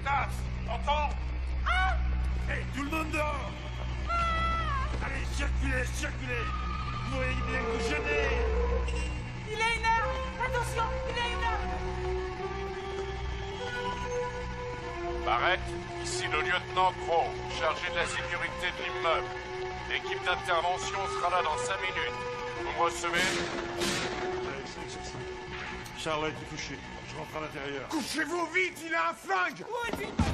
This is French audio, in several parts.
tasse. T'entends? Hey, tout le monde dehors. Allez, circulez, circulez. Vous voyez bien que je n'ai... Il a une arme. Attention, il a une arme. Barrett, ici le lieutenant Crow, chargé de la sécurité de l'immeuble. L'équipe d'intervention sera là dans 5 minutes. Vous me recevez? Charlotte est couchée. Je rentre à l'intérieur. Couchez-vous vite, il a un flingue! Où est-il passé?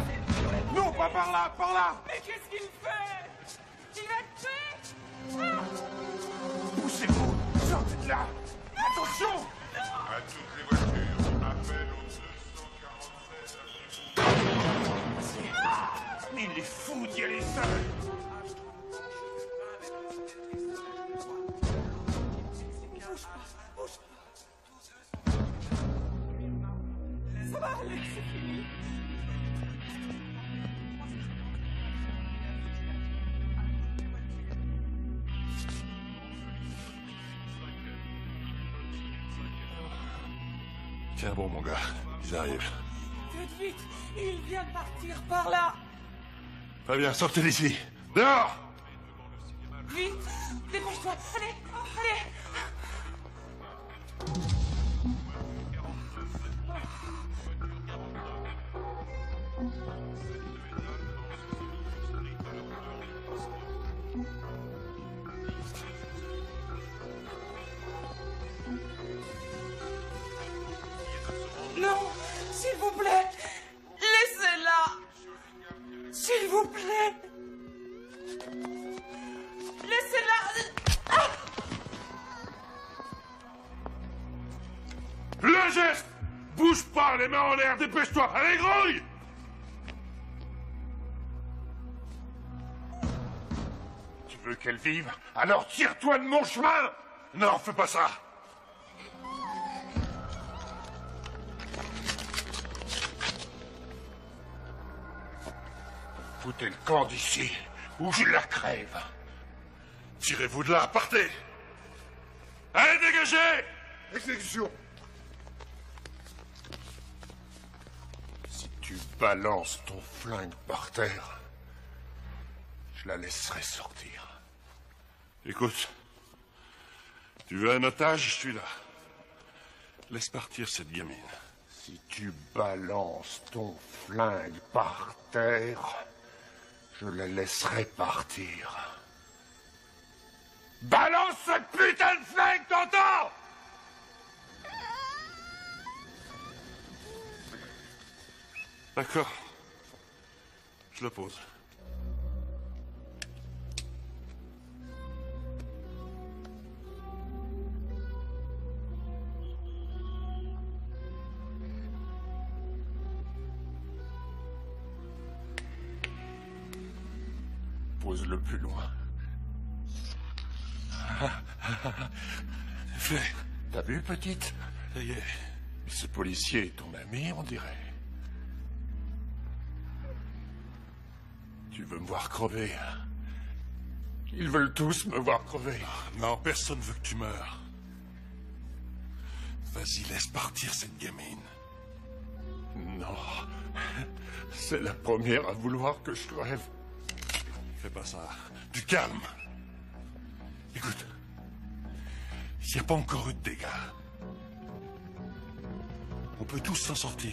Non, pas par là, par là! Mais qu'est-ce qu'il fait? Il va te tuer? Poussez-vous! Sortez de là! Attention! À toutes les voitures, appel au 247. Mais il est fou d'y aller seul! Ça va aller, c'est fini. Tiens bon, mon gars. Ils arrivent. Faites vite, il vient de partir par là. Très bien, sortez d'ici. Dehors! Vite, dépêche-toi. Allez, allez. Non, s'il vous plaît, laissez-la. S'il vous plaît. Laissez-la. Le geste! Bouge pas, les mains en l'air, dépêche-toi! Allez, grouille! Tu veux qu'elle vive? Alors tire-toi de mon chemin! Non, fais pas ça! Foutez le camp d'ici, ou je la crève! Tirez-vous de là, partez! Allez, dégagez! Exécution! Si tu balances ton flingue par terre, je la laisserai sortir. Écoute, tu veux un otage, je suis là. Laisse partir cette gamine. Si tu balances ton flingue par terre, je la laisserai partir. Balance cette putain de flingue, t'entends? D'accord. Je le pose. Pose-le plus loin. C'est fait. T'as vu, petite? Ça y est. Ce policier est ton ami, on dirait. Tu veux me voir crever, hein? Ils veulent tous me voir crever. Non, personne veut que tu meurs. Vas-y, laisse partir cette gamine. Non. C'est la première à vouloir que je crève. Fais pas ça. Du calme. Écoute. Il n'y a pas encore eu de dégâts. On peut tous s'en sortir.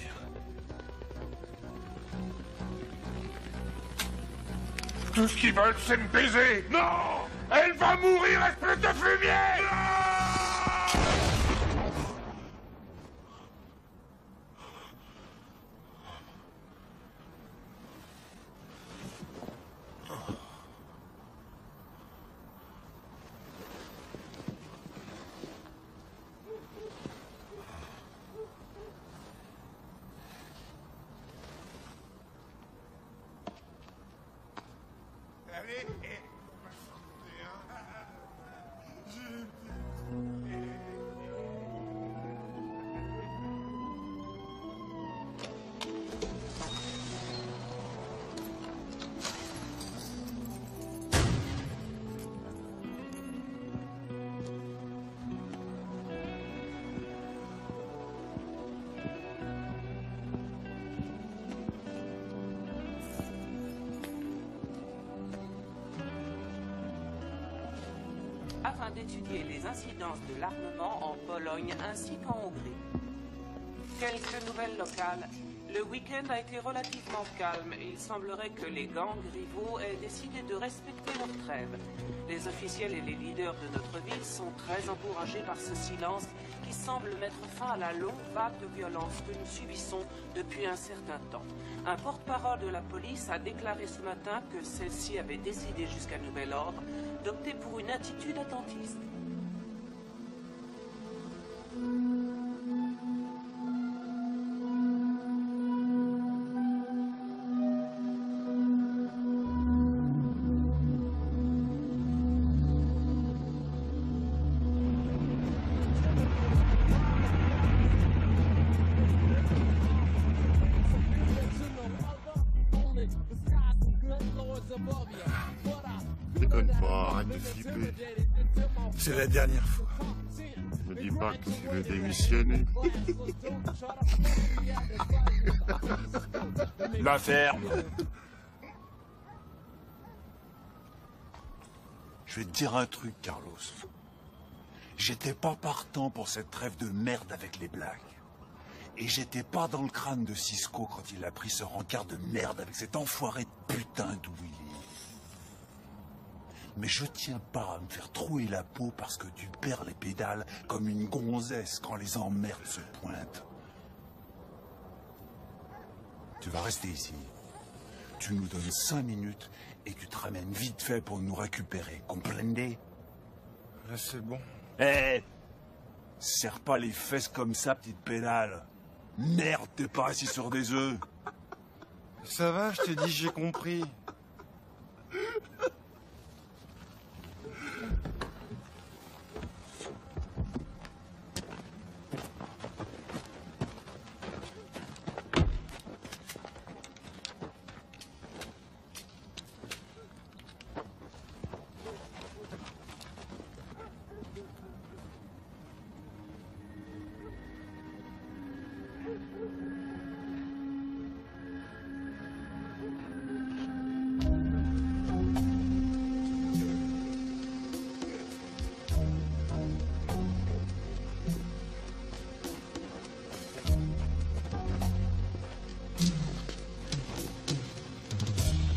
Tout ce qu'ils veulent, c'est me baiser. Non! Elle va mourir, espèce de fumier! afin d'étudier les incidences de l'armement en Pologne ainsi qu'en Hongrie. Quelques nouvelles locales. Le week-end a été relativement calme et il semblerait que les gangs rivaux aient décidé de respecter leur trêve. Les officiels et les leaders de notre ville sont très encouragés par ce silence qui semble mettre fin à la longue vague de violence que nous subissons depuis un certain temps. Un porte-parole de la police a déclaré ce matin que celle-ci avait décidé jusqu'à nouvel ordre d'opter pour une attitude attentiste. Déconne pas, arrête de flipper. C'est la dernière fois. Me dis pas que tu veux démissionner. La ferme. Je vais te dire un truc, Carlos. J'étais pas partant pour cette trêve de merde avec les blagues. Et j'étais pas dans le crâne de Cisco quand il a pris ce rencard de merde avec cet enfoiré de putain de Willy. Mais je tiens pas à me faire trouer la peau parce que tu perds les pédales comme une gonzesse quand les emmerdes se pointent. Tu vas rester ici. Tu nous donnes 5 minutes et tu te ramènes vite fait pour nous récupérer. Comprendez? C'est bon. Eh! Serre pas les fesses comme ça, petite pédale. Merde, t'es pas assis sur des œufs. Ça va, je te dis, j'ai compris.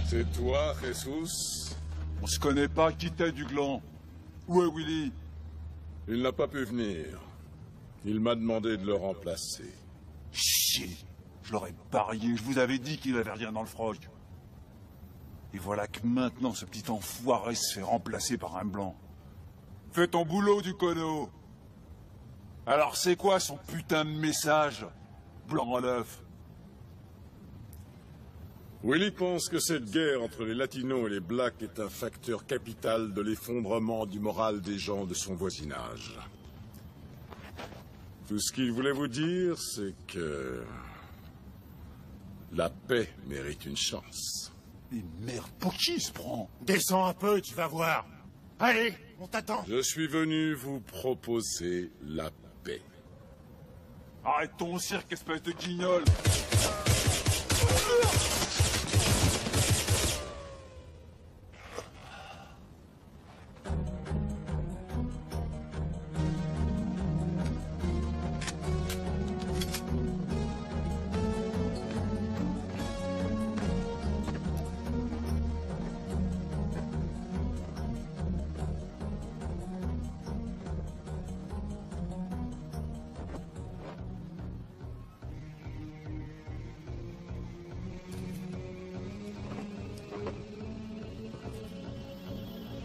C'est toi, Jesus? On se connaît pas, qui t'es du gland? Où est Willy? Il n'a pas pu venir. Il m'a demandé de le remplacer. Chier! Je l'aurais parié, je vous avais dit qu'il avait rien dans le froc. Et voilà que maintenant ce petit enfoiré se fait remplacer par un blanc. Fais ton boulot, du cono! Alors c'est quoi son putain de message? Blanc à l'œuf. Willy pense que cette guerre entre les Latinos et les Blacks est un facteur capital de l'effondrement du moral des gens de son voisinage. Tout ce qu'il voulait vous dire, c'est que... la paix mérite une chance. Mais merde, pour qui il se prend? Descends un peu, tu vas voir. Allez, on t'attend. Je suis venu vous proposer la paix. Arrête ton cirque, espèce de guignol!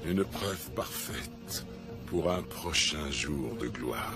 Une preuve parfaite pour un prochain jour de gloire.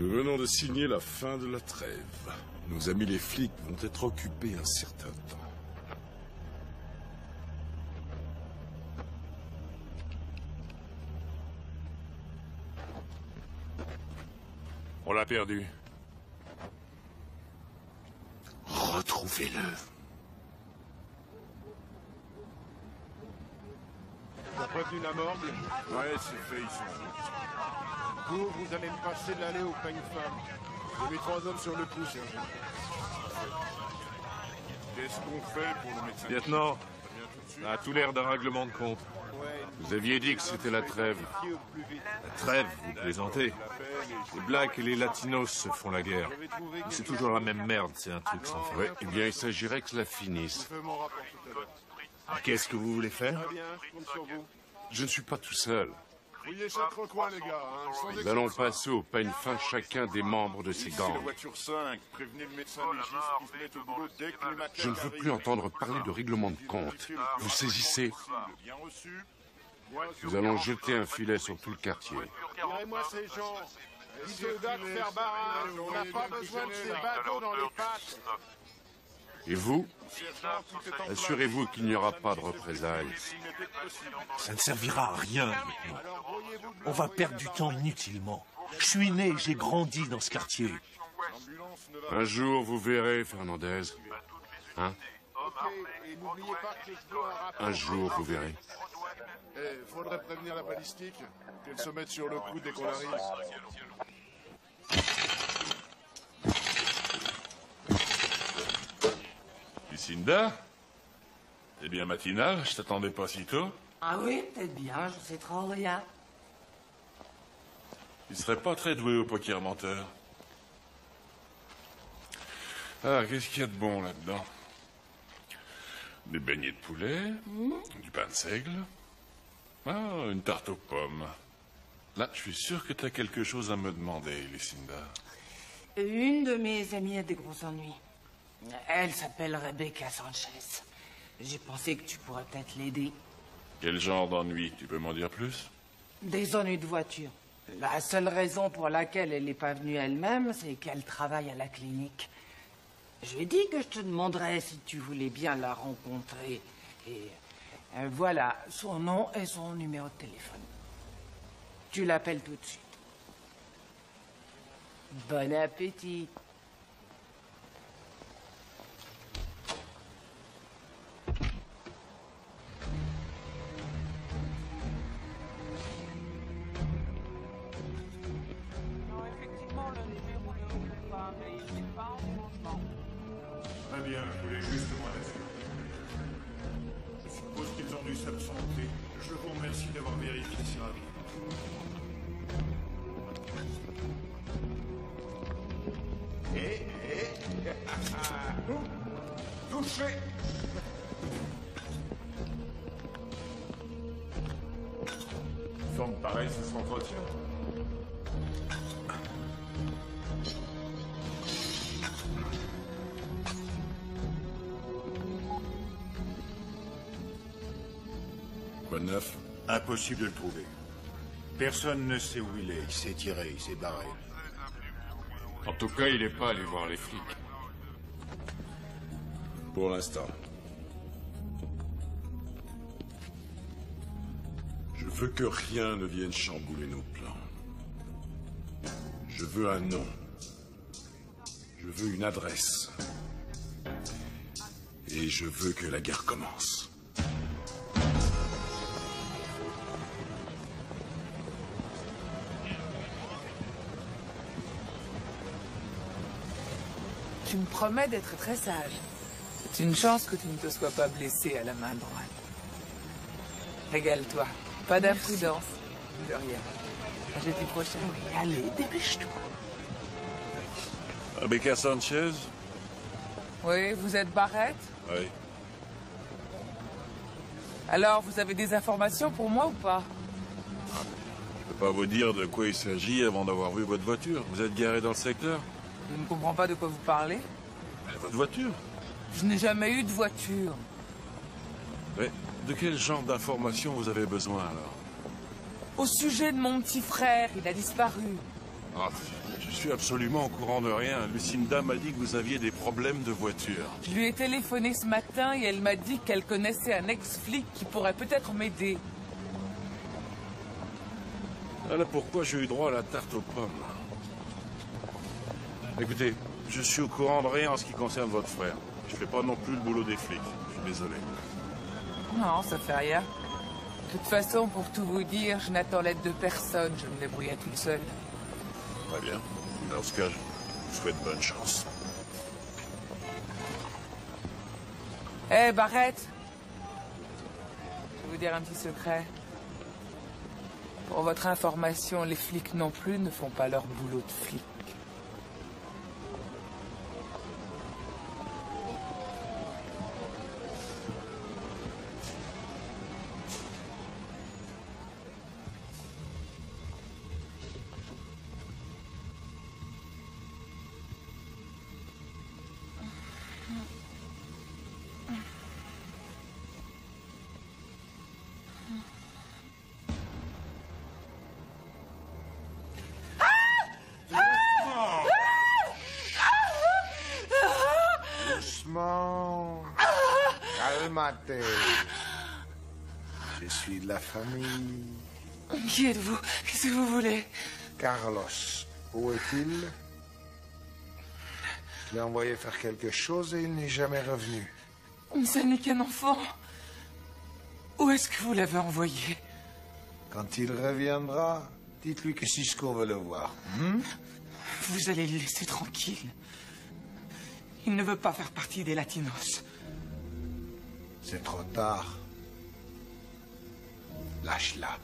Nous venons de signer la fin de la trêve. Nos amis les flics vont être occupés un certain temps. On l'a perdu. Retrouvez-le. T'as prévenu la morgue? Ouais, c'est fait, ils sont là. Vous allez me passer de l'allée au peigne femme. J'ai mis 3 hommes sur le coup, sergent. Qu'est-ce qu'on fait pour le médecin? Lieutenant, ça a tout l'air d'un règlement de compte. Vous aviez dit que c'était la trêve. La trêve, vous plaisantez. Les Blacks et les Latinos se font la guerre. Mais c'est toujours la même merde, c'est un truc sans fin. Ouais, eh bien, il s'agirait que cela finisse. Qu'est-ce que vous voulez faire? Je ne suis pas tout seul. Fouillez chaque recoin, les gars. Nous allons passer au peigne fin chacun des membres de ces gangs. Voiture 5. Prévenez le médecin légiste qui se met au boulot dès que le matin. Je ne veux plus entendre parler de règlement de compte. Vous saisissez? Bien reçu. Nous allons jeter un filet sur tout le quartier. Tirez-moi ces gens. Dites aux gars de faire barrage. On n'a pas besoin de ces bateaux dans les pattes. Et vous? Assurez-vous qu'il n'y aura pas de représailles. Ça ne servira à rien, lieutenant. On va perdre du temps inutilement. Je suis né, j'ai grandi dans ce quartier. Un jour, vous verrez, Fernandez. Hein? Un jour, vous verrez. Faudrait prévenir la balistique. Qu'elle se mette sur le coup dès qu'on arrive. Lucinda? C'est bien matinal, je t'attendais pas si tôt. Ah oui, peut-être bien, je sais trop rien. Tu serais pas très doué au poker menteur. Ah, qu'est-ce qu'il y a de bon là-dedans? Des beignets de poulet, du pain de seigle. Ah, une tarte aux pommes. Là, je suis sûr que t'as quelque chose à me demander, Lucinda. Une de mes amies a des gros ennuis. Elle s'appelle Rebecca Sanchez. J'ai pensé que tu pourrais peut-être l'aider. Quel genre d'ennui? Tu peux m'en dire plus? Des ennuis de voiture. La seule raison pour laquelle elle n'est pas venue elle-même, c'est qu'elle travaille à la clinique. Je lui ai dit que je te demanderais si tu voulais bien la rencontrer. Et voilà son nom et son numéro de téléphone. Tu l'appelles tout de suite. Bon appétit. Très bien, je voulais justement l'assurer. Je suppose qu'ils ont dû s'absenter. Je vous remercie d'avoir vérifié si rapidement. Touchez. Forme pareille, ça s'entretient. Quoi de neuf? Impossible de le trouver. Personne ne sait où il est. Il s'est tiré, il s'est barré. En tout cas, il n'est pas allé voir les flics. Pour l'instant. Je veux que rien ne vienne chambouler nos plans. Je veux un nom. Je veux une adresse. Et je veux que la guerre commence. Tu me promets d'être très sage. C'est une chance que tu ne te sois pas blessé à la main droite. Régale-toi. Pas d'imprudence. De rien. À jeudi prochain. Oui, allez, dépêche-toi. Rebecca Sanchez? Oui, vous êtes Barrett? Oui. Alors, vous avez des informations pour moi ou pas? Je peux pas vous dire de quoi il s'agit avant d'avoir vu votre voiture. Vous êtes garé dans le secteur? Je ne comprends pas de quoi vous parlez. Votre voiture? Je n'ai jamais eu de voiture. Mais de quel genre d'informations vous avez besoin alors? Au sujet de mon petit frère, il a disparu. Ah, je suis absolument au courant de rien. Lucinda m'a dit que vous aviez des problèmes de voiture. Je lui ai téléphoné ce matin et elle m'a dit qu'elle connaissait un ex-flic qui pourrait peut-être m'aider. Voilà pourquoi j'ai eu droit à la tarte aux pommes. Écoutez, je suis au courant de rien en ce qui concerne votre frère. Je fais pas non plus le boulot des flics. Je suis désolé. Non, ça fait rien. De toute façon, pour tout vous dire, je n'attends l'aide de personne. Je me débrouille toute seule. Très bien. Dans ce cas, je vous souhaite bonne chance. Hé, Barrett! Je vais vous dire un petit secret. Pour votre information, les flics non plus ne font pas leur boulot de flic. Calmate. Je suis de la famille. Qui êtes-vous? Qu'est-ce que vous voulez? Carlos. Où est-il? Je l'ai envoyé faire quelque chose et il n'est jamais revenu. Ça n'est qu'un enfant. Où est-ce que vous l'avez envoyé? Quand il reviendra, dites-lui que Cisco veut le voir. Vous allez le laisser tranquille. Il ne veut pas faire partie des Latinos. C'est trop tard. Lâche-la.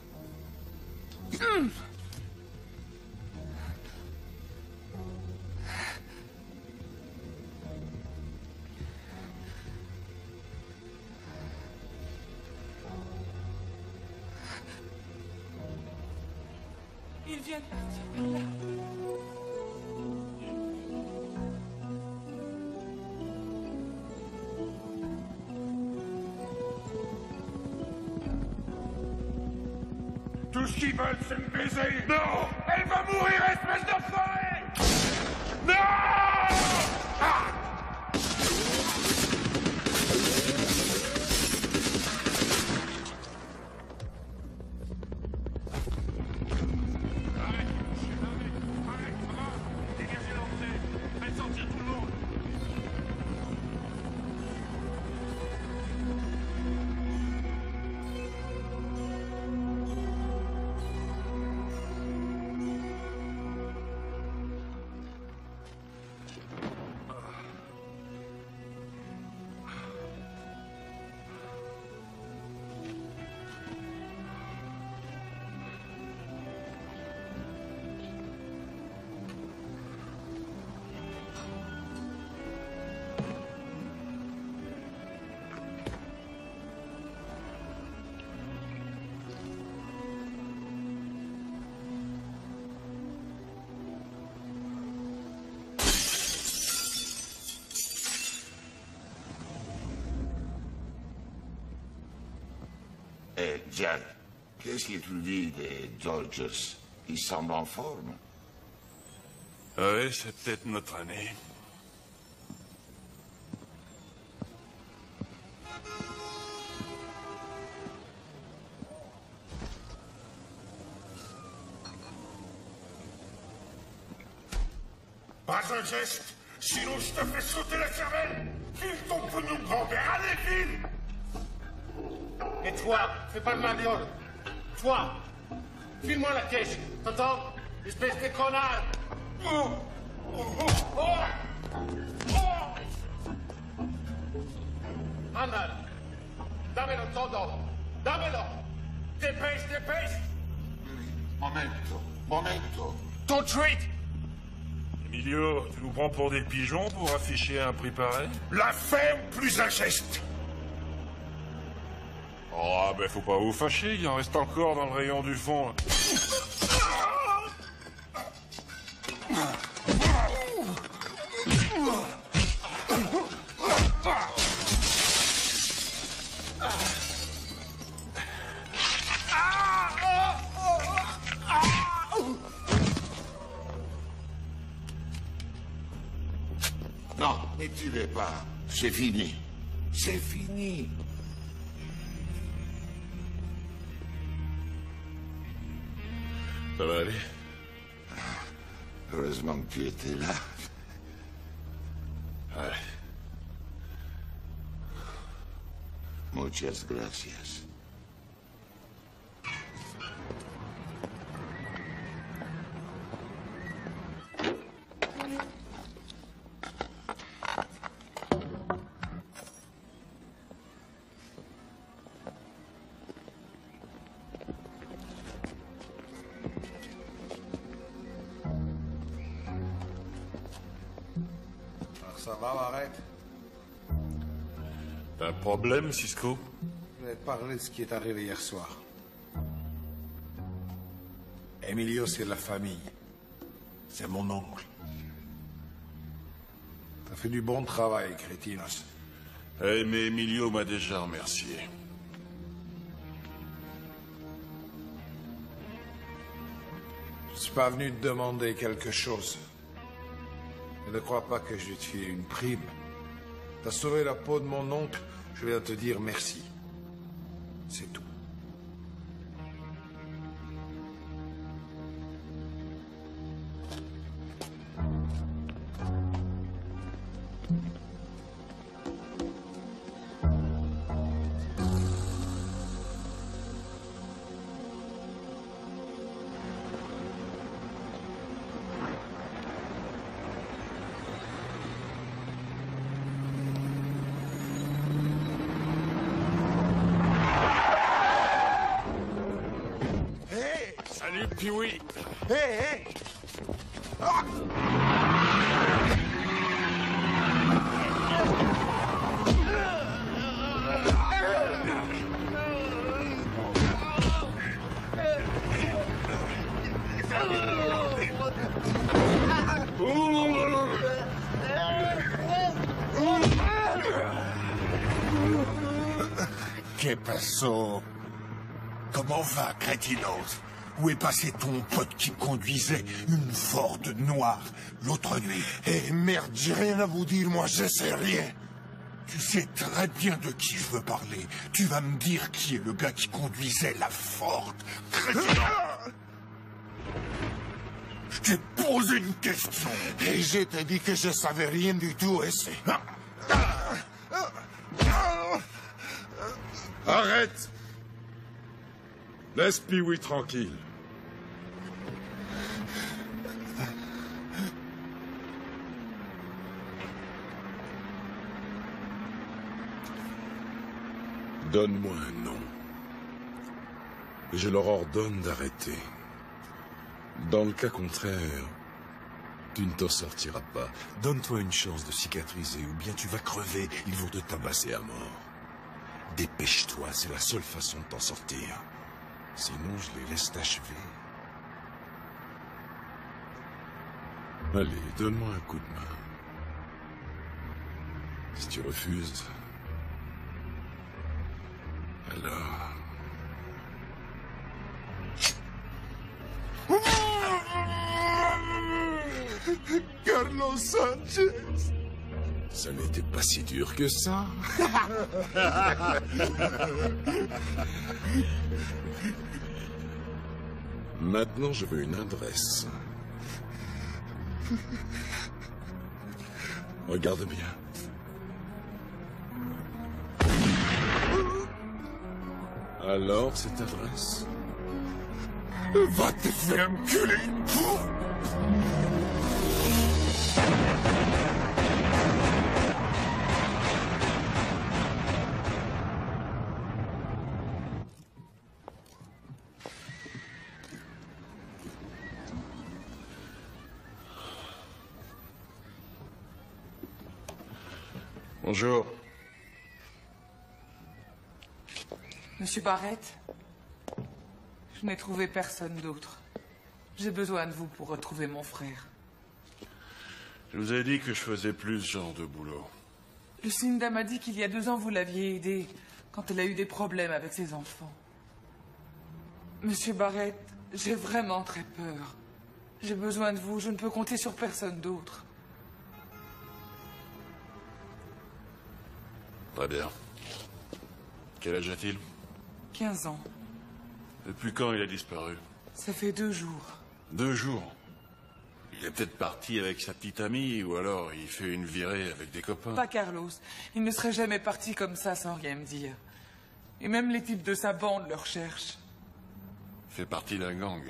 Il vient de partir par là. Tout ce qu'ils veulent, c'est me baiser. Non! Elle va mourir, espèce d'enfoiré! Non! Ah! Jack, qu'est-ce que tu dis des Dodgers? Ils semblent en forme. Oui, c'est peut-être notre année. Pas un geste, sinon je te fais sauter la cervelle. File ton pognon de grand-père, allez, file! Et toi, fais pas le mariole. Toi, file-moi la caisse, t'entends? Espèce de connard! Anda, dámelo todo, dámelo. Dépêche, dépêche. Momento. Ton treat. Emilio, tu nous prends pour des pigeons pour afficher un prix pareil? La ferme plus un geste. Oh, ben faut pas vous fâcher, il en reste encore dans le rayon du fond. tirez pas. C'est fini. C'est fini. Ça va aller? Heureusement que tu étais là. Ouais. Muchas gracias. Ça va, Barrett? T'as un problème, Cisco? Je vais te parler de ce qui est arrivé hier soir. Emilio, c'est de la famille. C'est mon oncle. T'as fait du bon travail, crétinos. Eh, mais Emilio m'a déjà remercié. Je suis pas venu te demander quelque chose. Mais ne crois pas que je vais te filer une prime. T'as sauvé la peau de mon oncle, je viens te dire merci. C'est tout. Salut, Pee-wee. Hé, hé! Que paso? Comment va, crétinos? Où est passé ton pote qui conduisait une Ford noire l'autre nuit? Eh merde, j'ai rien à vous dire, moi je sais rien. Tu sais très bien de qui je veux parler. Tu vas me dire qui est le gars qui conduisait la Ford. Crétinos! Je t'ai posé une question. Et je t'ai dit que je savais rien du tout, et c'est... Arrête! Laisse Pee-wee tranquille. Donne-moi un nom. Et je leur ordonne d'arrêter. Dans le cas contraire, tu ne t'en sortiras pas. Donne-toi une chance de cicatriser, ou bien tu vas crever, ils vont te tabasser à mort. Dépêche-toi, c'est la seule façon de t'en sortir. Sinon, je les laisse t'achever. Allez, donne-moi un coup de main. Si tu refuses... alors... Carlos Sanchez! Ça n'était pas si dur que ça. Maintenant, je veux une adresse. Regarde bien. Alors, cette adresse? Va te faire enculer! Bonjour. Monsieur Barrett, je n'ai trouvé personne d'autre. J'ai besoin de vous pour retrouver mon frère. Je vous ai dit que je faisais plus ce genre de boulot. Lucinda m'a dit qu'il y a 2 ans, vous l'aviez aidée quand elle a eu des problèmes avec ses enfants. Monsieur Barrett, j'ai vraiment très peur. J'ai besoin de vous, je ne peux compter sur personne d'autre. Très bien. Quel âge a-t-il? 15 ans. Depuis quand il a disparu? Ça fait 2 jours. 2 jours? Il est peut-être parti avec sa petite amie, ou alors il fait une virée avec des copains. Pas Carlos. Il ne serait jamais parti comme ça sans rien me dire. Et même les types de sa bande le recherchent. Il fait partie d'un gang.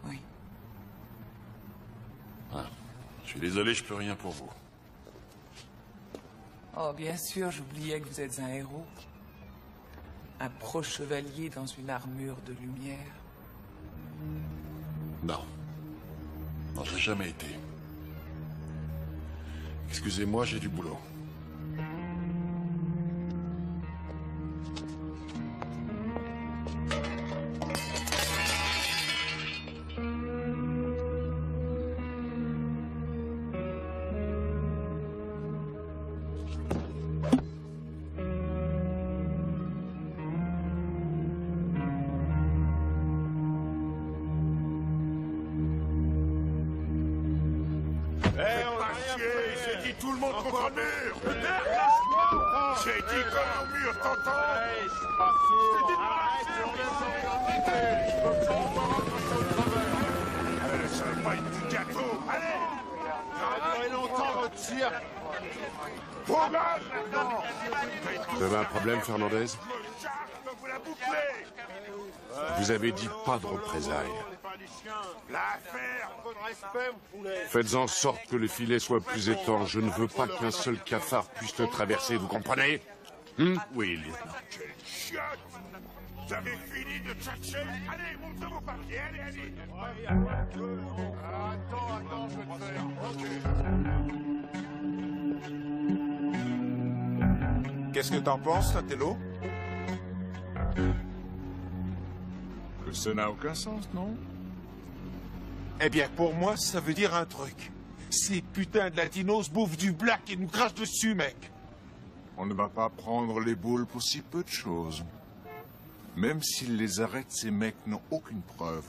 Oui. Ah. Je suis désolé, je peux rien pour vous. Oh, bien sûr, j'oubliais que vous êtes un héros. Un pro-chevalier dans une armure de lumière. Non. Non, j'ai jamais été. Excusez-moi, j'ai du boulot. Tout le monde contre le mur! Lâche-moi! J'ai dit comme au mur, t'entends? C'est pas sourd! Arrête! Ça va pas être du gâteau! Allez! Pas longtemps, retire! Courage maintenant! Vous avez un problème, Fernandez? Vous la bouclez! Vous avez dit pas de représailles. L'affaire! Faites en sorte que le filet soit plus étanche. Je ne veux pas qu'un seul cafard puisse le traverser, vous comprenez? Oui, lieutenant. Quelle chiotte! Vous avez fini de chercher? Allez, montrez vos papiers, allez! Attends, je vais te faire. Qu'est-ce que t'en penses, Latello? Que ça n'a aucun sens, non? Eh bien, pour moi, ça veut dire un truc. Ces putains de latinos bouffent du black et nous crachent dessus, mec. On ne va pas prendre les boules pour si peu de choses. Même s'ils les arrêtent, ces mecs n'ont aucune preuve.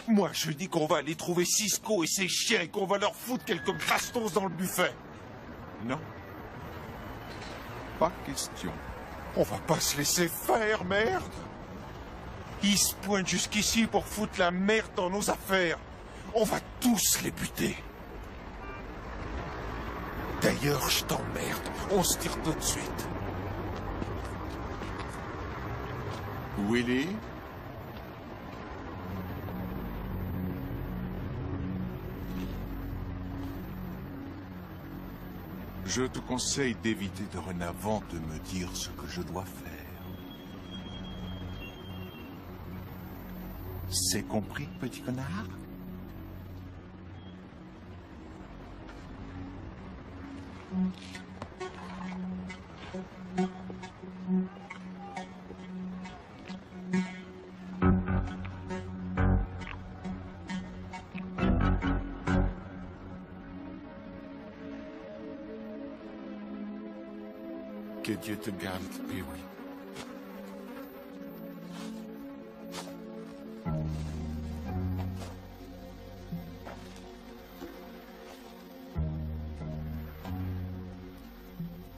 Moi, je dis qu'on va aller trouver Cisco et ses chiens et qu'on va leur foutre quelques bastos dans le buffet. Non. Pas question. On va pas se laisser faire, merde. Ils se pointent jusqu'ici pour foutre la merde dans nos affaires. On va tous les buter. D'ailleurs, je t'emmerde. On se tire tout de suite. Willy? Je te conseille d'éviter dorénavant de me dire ce que je dois faire. C'est compris, petit connard? Que Dieu te garde, Pee-wee.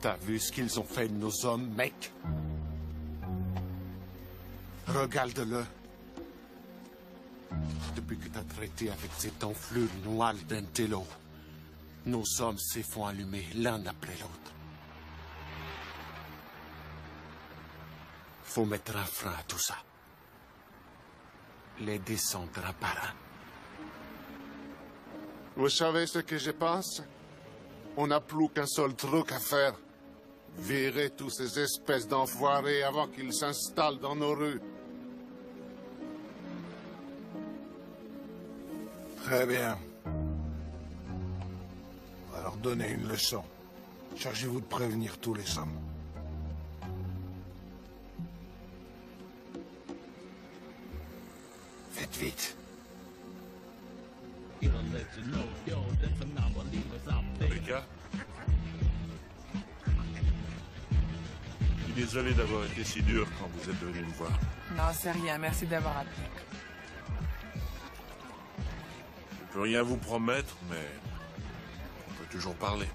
T'as vu ce qu'ils ont fait de nos hommes, mec? Regarde-le. Depuis que t'as traité avec cette enflure noire d'Intello, nos hommes se font allumer l'un après l'autre. Faut mettre un frein à tout ça. Les descendre un par un. Vous savez ce que je pense? On n'a plus qu'un seul truc à faire. Virer tous ces espèces d'enfoirés avant qu'ils s'installent dans nos rues. Très bien. On va leur donner une leçon. Chargez-vous de prévenir tous les hommes. Faites vite. Rebecca? Je suis désolé d'avoir été si dur quand vous êtes venu me voir. Non, c'est rien. Merci d'avoir appelé. Je peux rien vous promettre, mais on peut toujours parler.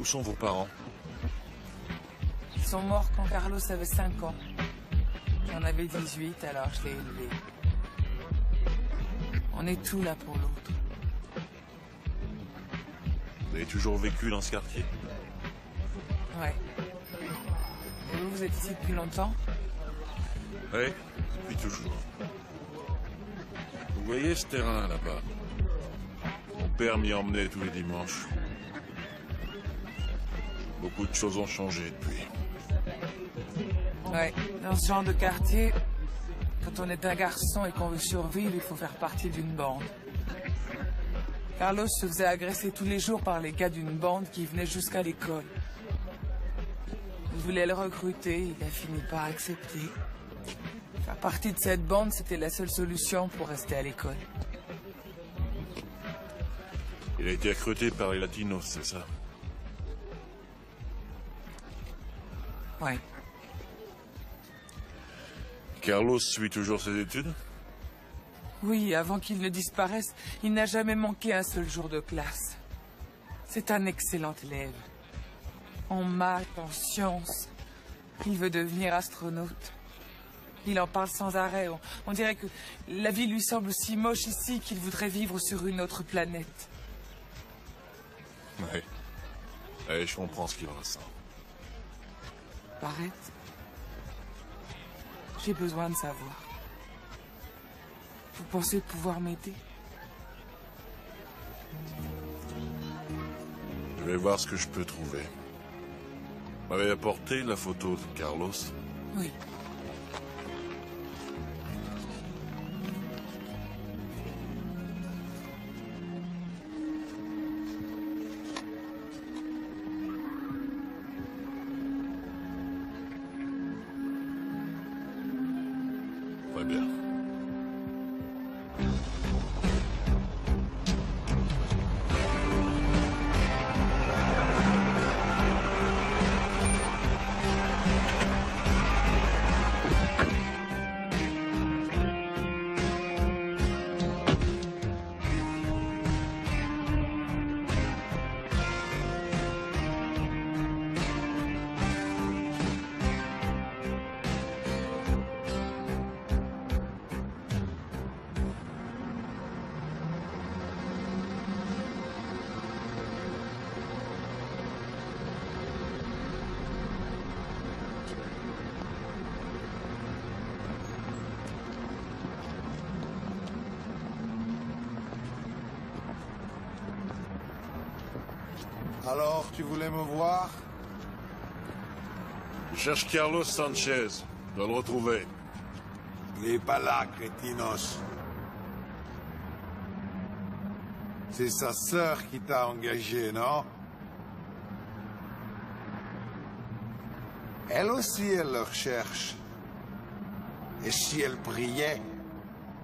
sont vos parents? Ils sont morts quand Carlos avait 5 ans. J'en avais 18, alors je l'ai élevé. On est tous là pour l'autre. Vous avez toujours vécu dans ce quartier? Ouais. Et vous êtes ici depuis longtemps? Oui, depuis toujours. Vous voyez ce terrain là-bas? Mon père m'y emmenait tous les dimanches. Beaucoup de choses ont changé depuis. Ouais, dans ce genre de quartier, quand on est un garçon et qu'on veut survivre, il faut faire partie d'une bande. Carlos se faisait agresser tous les jours par les gars d'une bande qui venaient jusqu'à l'école. Il voulait le recruter, il a fini par accepter. Faire partie de cette bande, c'était la seule solution pour rester à l'école. Il a été recruté par les Latinos, c'est ça? Ouais. Carlos suit toujours ses études? Oui, avant qu'il ne disparaisse, il n'a jamais manqué un seul jour de classe. C'est un excellent élève. En maths, en sciences. Il veut devenir astronaute. Il en parle sans arrêt. On dirait que la vie lui semble si moche ici qu'il voudrait vivre sur une autre planète. Oui. Ouais, je comprends ce qu'il ressent. Barrett, j'ai besoin de savoir. Vous pensez pouvoir m'aider? Je vais voir ce que je peux trouver. Vous m'avez apporté la photo de Carlos? Oui. Très bien. Alors, tu voulais me voir? Je cherche Carlos Sanchez. Je dois le retrouver. Il n'est pas là, crétinos. C'est sa sœur qui t'a engagé, non? Elle aussi, elle le recherche. Et si elle priait,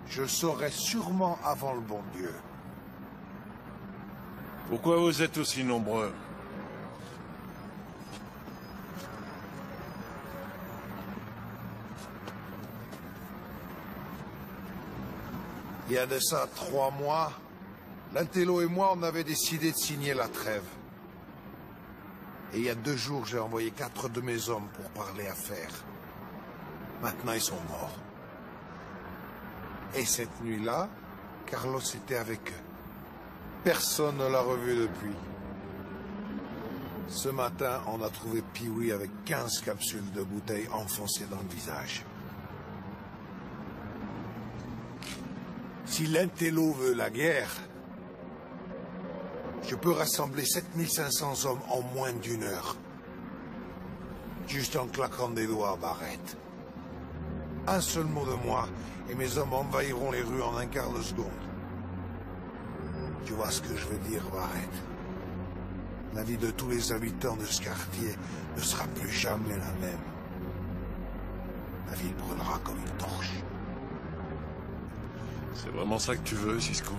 je saurais sûrement avant le bon Dieu. Pourquoi vous êtes aussi nombreux? Il y a de ça 3 mois, l'Intello et moi, on avait décidé de signer la trêve. Et il y a 2 jours, j'ai envoyé 4 de mes hommes pour parler affaires. Maintenant, ils sont morts. Et cette nuit-là, Carlos était avec eux. Personne ne l'a revu depuis. Ce matin, on a trouvé Pee-wee avec 15 capsules de bouteilles enfoncées dans le visage. Si l'Intello veut la guerre, je peux rassembler 7500 hommes en moins d'1 heure. Juste en claquant des doigts, Barrett. Un seul mot de moi, et mes hommes envahiront les rues en un quart de seconde. Tu vois ce que je veux dire, Barrett? La vie de tous les habitants de ce quartier ne sera plus jamais la même. La ville brûlera comme une torche. C'est vraiment ça que tu veux, Cisco?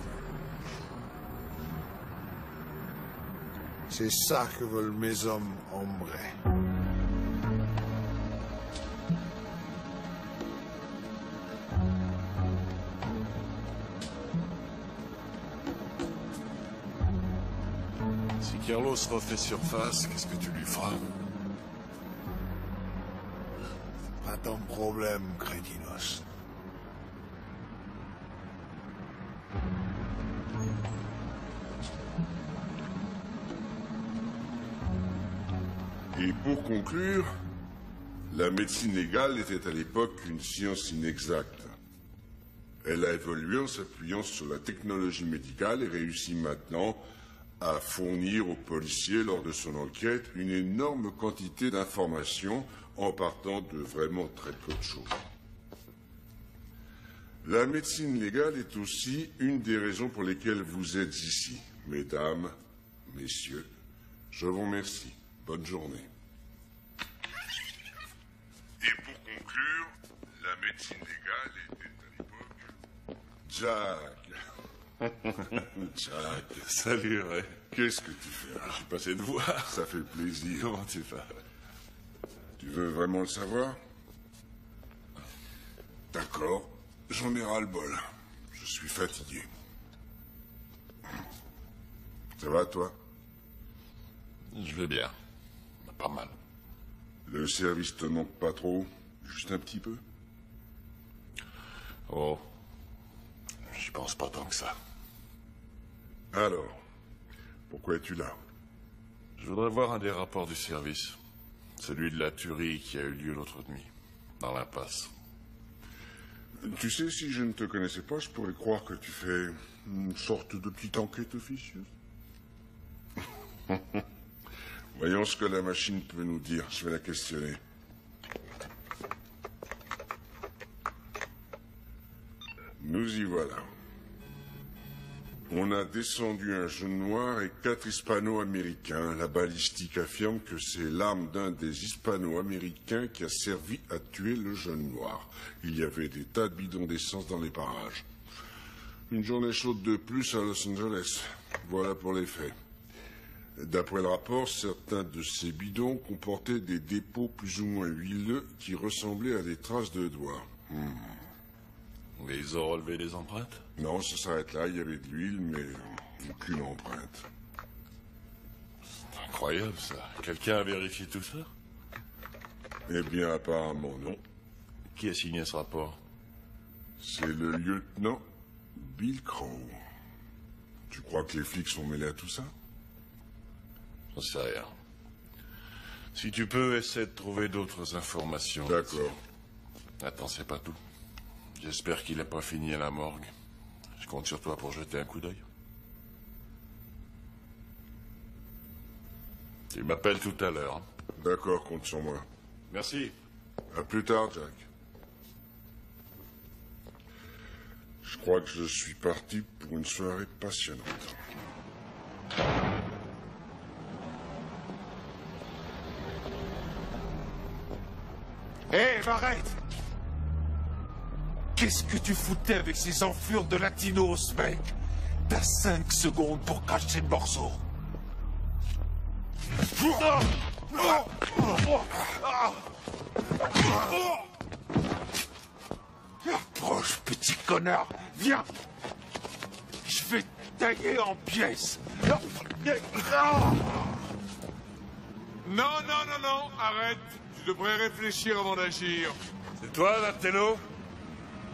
C'est ça que veulent mes hommes, hombre. Si Carlos refait surface, qu'est-ce que tu lui feras? Pas ton problème, crétinos. Et pour conclure, la médecine légale était à l'époque une science inexacte. Elle a évolué en s'appuyant sur la technologie médicale et réussit maintenant à fournir aux policiers, lors de son enquête, une énorme quantité d'informations en partant de vraiment très peu de choses. La médecine légale est aussi une des raisons pour lesquelles vous êtes ici. Mesdames, messieurs, je vous remercie. Bonne journée. Et pour conclure, la médecine légale était à l'époque... Jack. Jack. Salut, Ray. Qu'est-ce que tu fais? Je suis passé de voir. Ça fait plaisir. Comment tu vas? Tu veux vraiment le savoir? D'accord. J'en ai ras-le-bol. Je suis fatigué. Ça va, toi? Je vais bien. Pas mal. Le service te manque pas trop? Juste un petit peu? Oh. J'y pense pas tant que ça. Alors, pourquoi es-tu là? Je voudrais voir un des rapports du service. Celui de la tuerie qui a eu lieu l'autre nuit, dans l'impasse. Tu sais, si je ne te connaissais pas, je pourrais croire que tu fais une sorte de petite enquête officieuse. Voyons ce que la machine peut nous dire. Je vais la questionner. Nous y voilà. On a descendu un jaune noir et 4 hispano-américains. La balistique affirme que c'est l'arme d'un des hispano-américains qui a servi à tuer le jaune noir. Il y avait des tas de bidons d'essence dans les parages. Une journée chaude de plus à Los Angeles. Voilà pour les faits. D'après le rapport, certains de ces bidons comportaient des dépôts plus ou moins huileux qui ressemblaient à des traces de doigts. Mais ils ont relevé des empreintes? Non, ça s'arrête là. Il y avait de l'huile, mais aucune empreinte. C'est incroyable, ça. Quelqu'un a vérifié tout ça? Eh bien, apparemment, non. Qui a signé ce rapport? C'est le lieutenant Bill Crow. Tu crois que les flics sont mêlés à tout ça? J'en sais rien. Si tu peux, essaie de trouver d'autres informations. D'accord. Attends, c'est pas tout. J'espère qu'il n'a pas fini à la morgue. Je compte sur toi pour jeter un coup d'œil. Tu m'appelles tout à l'heure. D'accord, compte sur moi. Merci. À plus tard, Jack. Je crois que je suis parti pour une soirée passionnante. Hé, Barrett! Qu'est-ce que tu foutais avec ces enflures de latinos, mec? T'as 5 secondes pour cacher le morceau. Approche, petit connard. Viens. Je vais te tailler en pièces. Non, arrête. Tu devrais réfléchir avant d'agir. C'est toi, Martello?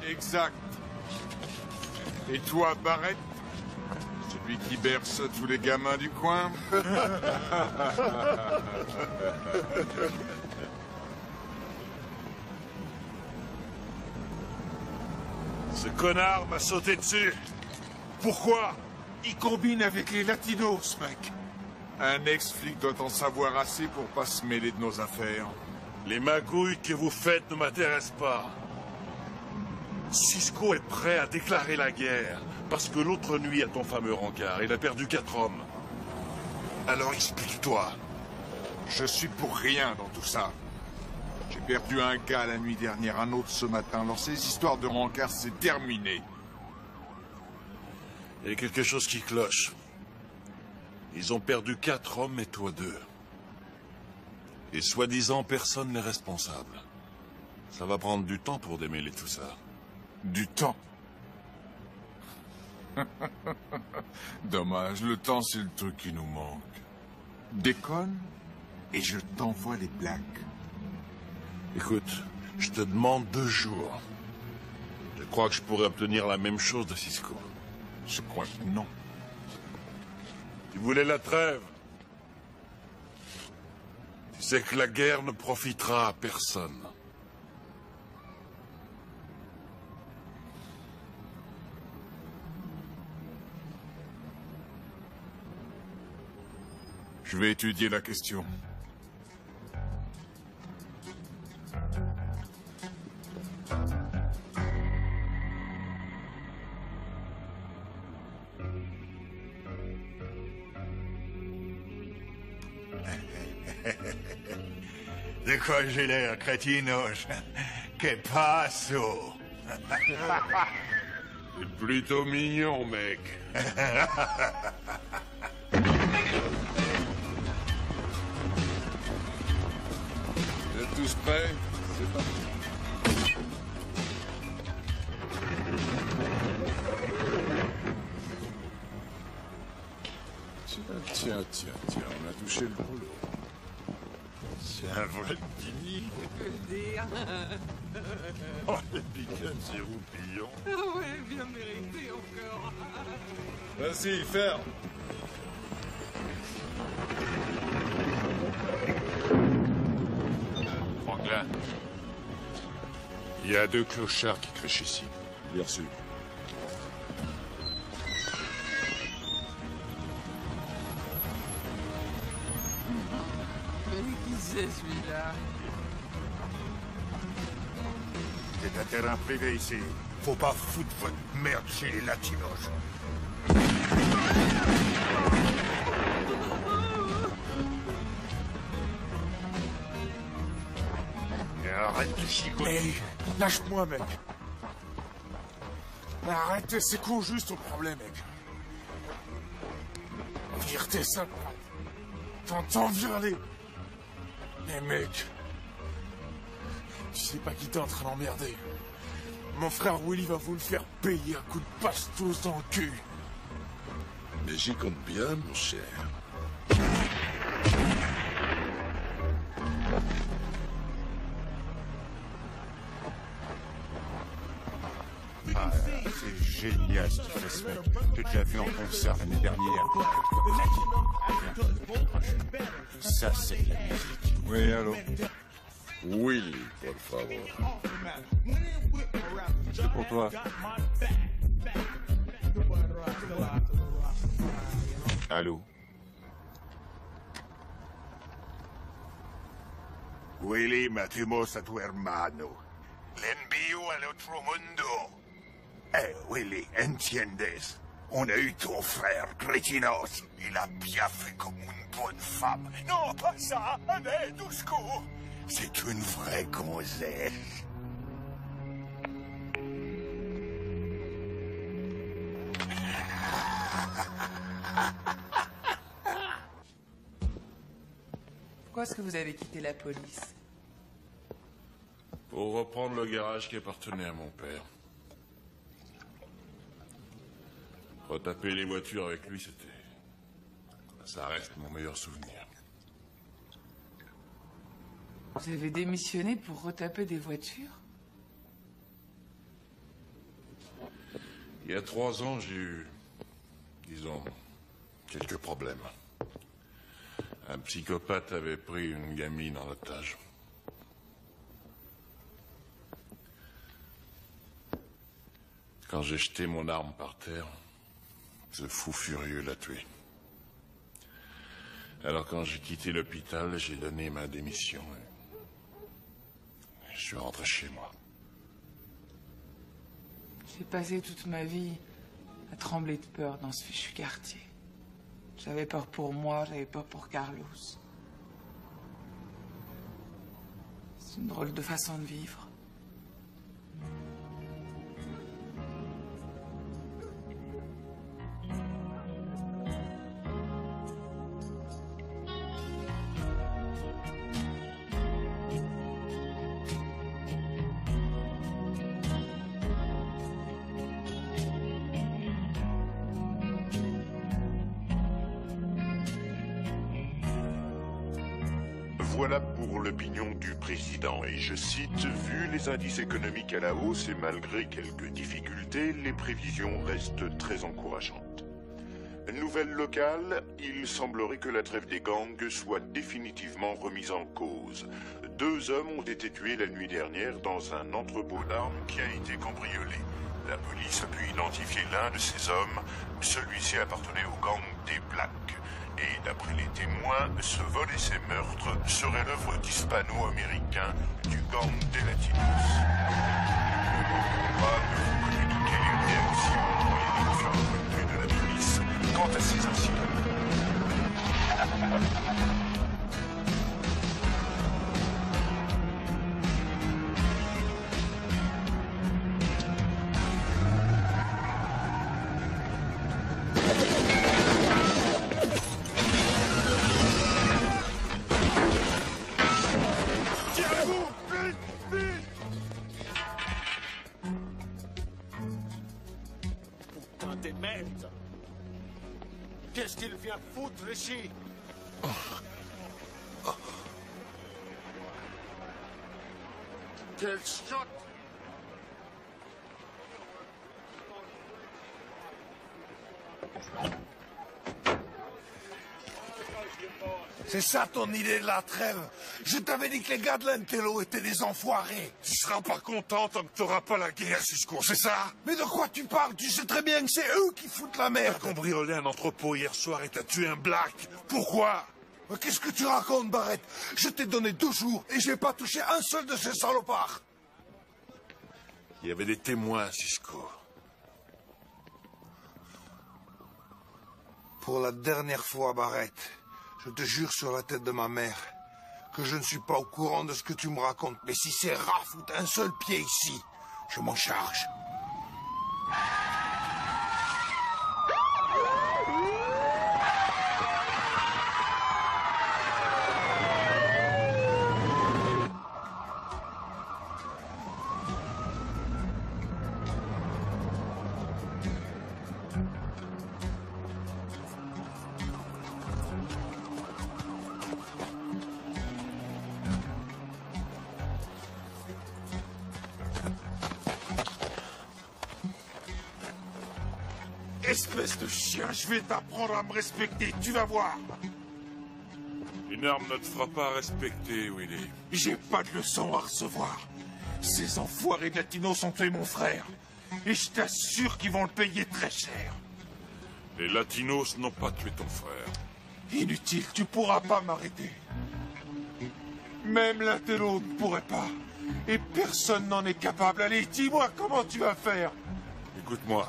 Exact. Et toi, Barrett? Celui qui berce tous les gamins du coin? Ce connard m'a sauté dessus. Pourquoi? Il combine avec les latinos, mec. Un ex-flic doit en savoir assez pour pas se mêler de nos affaires. Les magouilles que vous faites ne m'intéressent pas. Cisco est prêt à déclarer la guerre parce que l'autre nuit, à ton fameux rencard, il a perdu 4 hommes. Alors explique-toi. Je suis pour rien dans tout ça. J'ai perdu un gars la nuit dernière, un autre ce matin. Alors ces histoires de rencard, c'est terminé. Il y a quelque chose qui cloche. Ils ont perdu 4 hommes et toi 2. Et soi-disant, personne n'est responsable. Ça va prendre du temps pour démêler tout ça. Du temps? Dommage, le temps c'est le truc qui nous manque. Déconne et je t'envoie les blagues. Écoute, je te demande 2 jours. Je crois que je pourrais obtenir la même chose de Cisco. Je crois que non. Tu voulais la trêve. Tu sais que la guerre ne profitera à personne. Je vais étudier la question. De quoi j'ai l'air, crétinos? Que passo? C'est plutôt mignon, mec. Vous êtes tous prêts? C'est parti. Tiens, on a touché le boulot. C'est un vrai dîner. Je peux le dire. Oh, les piquants, c'est roupillon. Ah ouais, bien mérité encore. Vas-y, ferme. Franklin, il y a 2 clochards qui crèchent ici. Bien reçu. Mais qui c'est celui-là? C'est un terrain privé ici. Faut pas foutre votre merde chez les latinos. Et arrête de chicoter. Hey, lâche-moi, mec. Arrête, c'est quoi juste ton problème, mec? Vire tes sales pattes. T'entends virer. Mais mec, tu sais pas qui t'es en train d'emmerder. Mon frère Willy va vous le faire payer à coups de bastos dans le cul. Mais j'y compte bien, mon cher. Ah, c'est génial ce qu'il fait ce mec. J'ai déjà vu en concert l'année dernière. Ça, c'est de la musique. Oui, allô? Willy, por favor. C'est pour toi. Allô? Willy, matimos a tu hermano. L'envío al otro mundo. Eh, Willy, entiendes? On a eu ton frère, crétinos. Il a bien fait comme une bonne femme. Non, pas ça. Allez, au secours. C'est une vraie gonzesse. Pourquoi est-ce que vous avez quitté la police? Pour reprendre le garage qui appartenait à mon père. Retaper les voitures avec lui, c'était... Ça reste mon meilleur souvenir. Vous avez démissionné pour retaper des voitures? Il y a 3 ans, j'ai eu, disons, quelques problèmes. Un psychopathe avait pris une gamine en otage. Quand j'ai jeté mon arme par terre, ce fou furieux l'a tué. Alors quand j'ai quitté l'hôpital, j'ai donné ma démission. Je suis rentré chez moi. J'ai passé toute ma vie à trembler de peur dans ce fichu quartier. J'avais peur pour moi, j'avais peur pour Carlos. C'est une drôle de façon de vivre. voilà pour l'opinion du président, et je cite, « Vu les indices économiques à la hausse et malgré quelques difficultés, les prévisions restent très encourageantes. » Nouvelle locale, il semblerait que la trêve des gangs soit définitivement remise en cause. 2 hommes ont été tués la nuit dernière dans un entrepôt d'armes qui a été cambriolé. La police a pu identifier l'un de ces hommes. Celui-ci appartenait au gang des Blacks. Et d'après les témoins, ce vol et ces meurtres seraient l'œuvre d'Hispano-Américains du gang des Latinos. Ne manquons pas de vous communiquer les réactions et les différents côtés de la police quant à ces incidents. Qu'est-ce qu'il vient foutre ici? Quel shot! C'est ça ton idée de la trêve? Je t'avais dit que les gars de l'Intello étaient des enfoirés. Tu seras pas content tant que t'auras pas la guerre, Cisco, c'est ça? Mais de quoi tu parles? Tu sais très bien que c'est eux qui foutent la merde. T'as cambriolé un entrepôt hier soir et t'as tué un Black. Pourquoi? Qu'est-ce que tu racontes, Barrett? Je t'ai donné 2 jours et j'ai pas touché un seul de ces salopards. Il y avait des témoins, Cisco. Pour la dernière fois, Barrett, je te jure sur la tête de ma mère que je ne suis pas au courant de ce que tu me racontes. Mais si ces rats foutent un seul pied ici, je m'en charge. Espèce de chien, je vais t'apprendre à me respecter, tu vas voir. Une arme ne te fera pas respecter, Willy. J'ai pas de leçon à recevoir. Ces enfoirés de latinos ont tué mon frère. Et je t'assure qu'ils vont le payer très cher. Les latinos n'ont pas tué ton frère. Inutile, tu pourras pas m'arrêter. Même l'Intello ne pourrait pas. Et personne n'en est capable. Allez, dis-moi comment tu vas faire. Écoute-moi.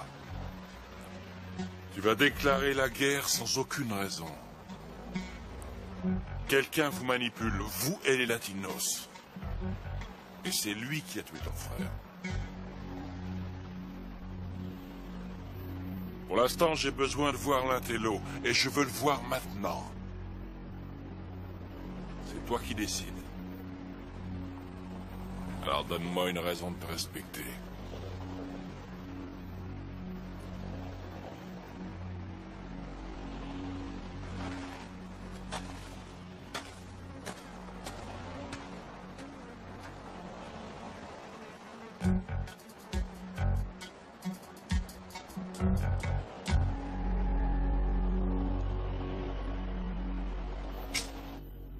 Tu vas déclarer la guerre sans aucune raison. Quelqu'un vous manipule, vous et les latinos. Et c'est lui qui a tué ton frère. Pour l'instant, j'ai besoin de voir l'Intello, et je veux le voir maintenant. C'est toi qui décides. Alors donne-moi une raison de te respecter.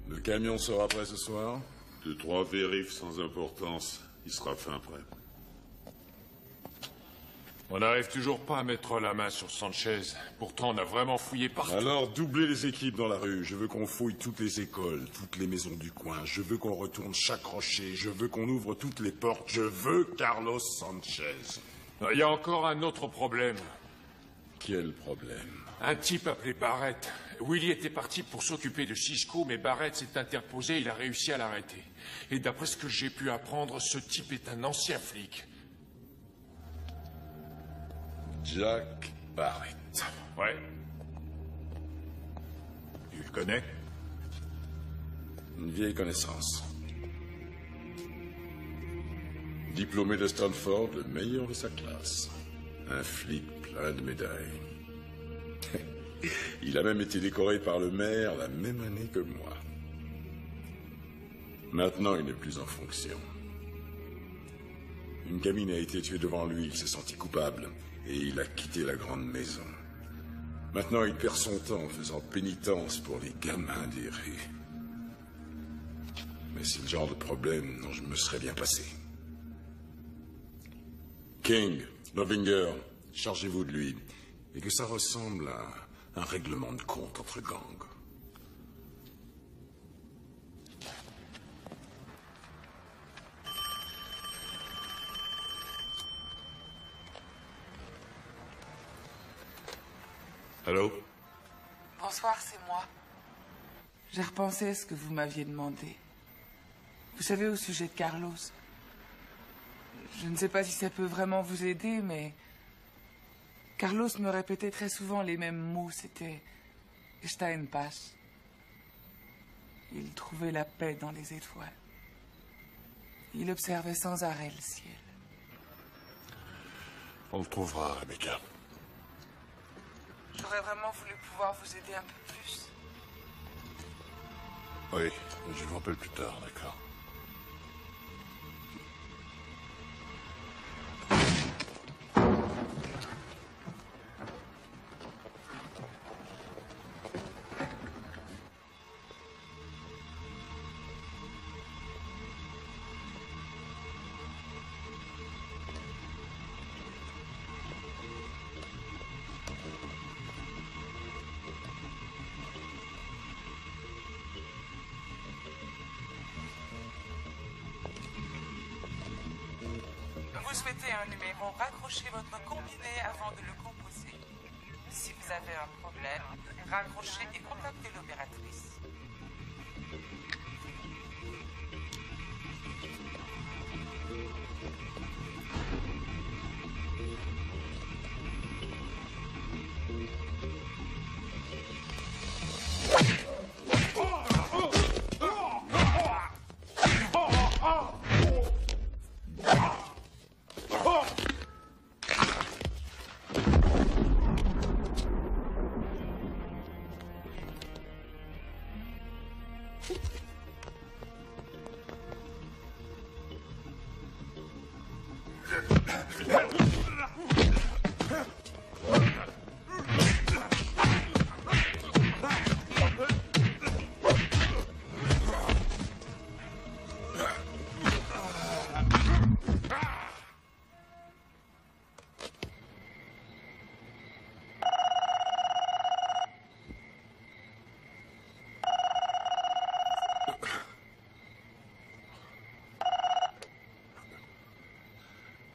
Le camion sera prêt ce soir? 2-3 vérifs sans importance. Il sera fin prêt. On n'arrive toujours pas à mettre la main sur Sanchez. Pourtant, on a vraiment fouillé partout. Alors, doublez les équipes dans la rue. Je veux qu'on fouille toutes les écoles, toutes les maisons du coin. Je veux qu'on retourne chaque rocher. Je veux qu'on ouvre toutes les portes. Je veux Carlos Sanchez. Il y a encore un autre problème. Quel problème? Un type appelé Barrett. Willy était parti pour s'occuper de Cisco, mais Barrett s'est interposé et il a réussi à l'arrêter. Et d'après ce que j'ai pu apprendre, ce type est un ancien flic. Jack Barrett. Ouais. Tu le connais? Une vieille connaissance. Diplômé de Stanford, le meilleur de sa classe. Un flic plein de médailles. Il a même été décoré par le maire la même année que moi. Maintenant, il n'est plus en fonction. Une gamine a été tuée devant lui, il s'est senti coupable, et il a quitté la grande maison. Maintenant, il perd son temps en faisant pénitence pour les gamins des rues. Mais c'est le genre de problème dont je me serais bien passé. King, Lovinger, chargez-vous de lui, et que ça ressemble à un règlement de compte entre gangs. Allô? Bonsoir, c'est moi. J'ai repensé à ce que vous m'aviez demandé. Vous savez, au sujet de Carlos. Je ne sais pas si ça peut vraiment vous aider, mais... Carlos me répétait très souvent les mêmes mots. C'était... Está en paz. Il trouvait la paix dans les étoiles. Il observait sans arrêt le ciel. On le trouvera, Rebecca. J'aurais vraiment voulu pouvoir vous aider un peu plus. Oui, je vous rappelle plus tard, d'accord. Vous souhaitez un numéro, raccrochez votre combiné avant de le composer. Si vous avez un problème, raccrochez et contactez l'opératrice.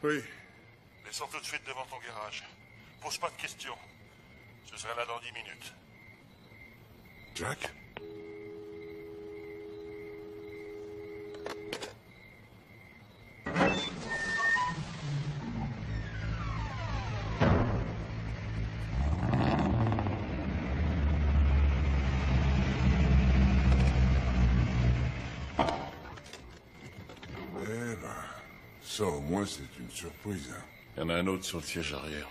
Oui. Descends tout de suite devant ton garage. Pose pas de questions. Je serai là dans 10 minutes. Jack? Ça, au moins, c'est une surprise. Il y en a un autre sur le siège arrière.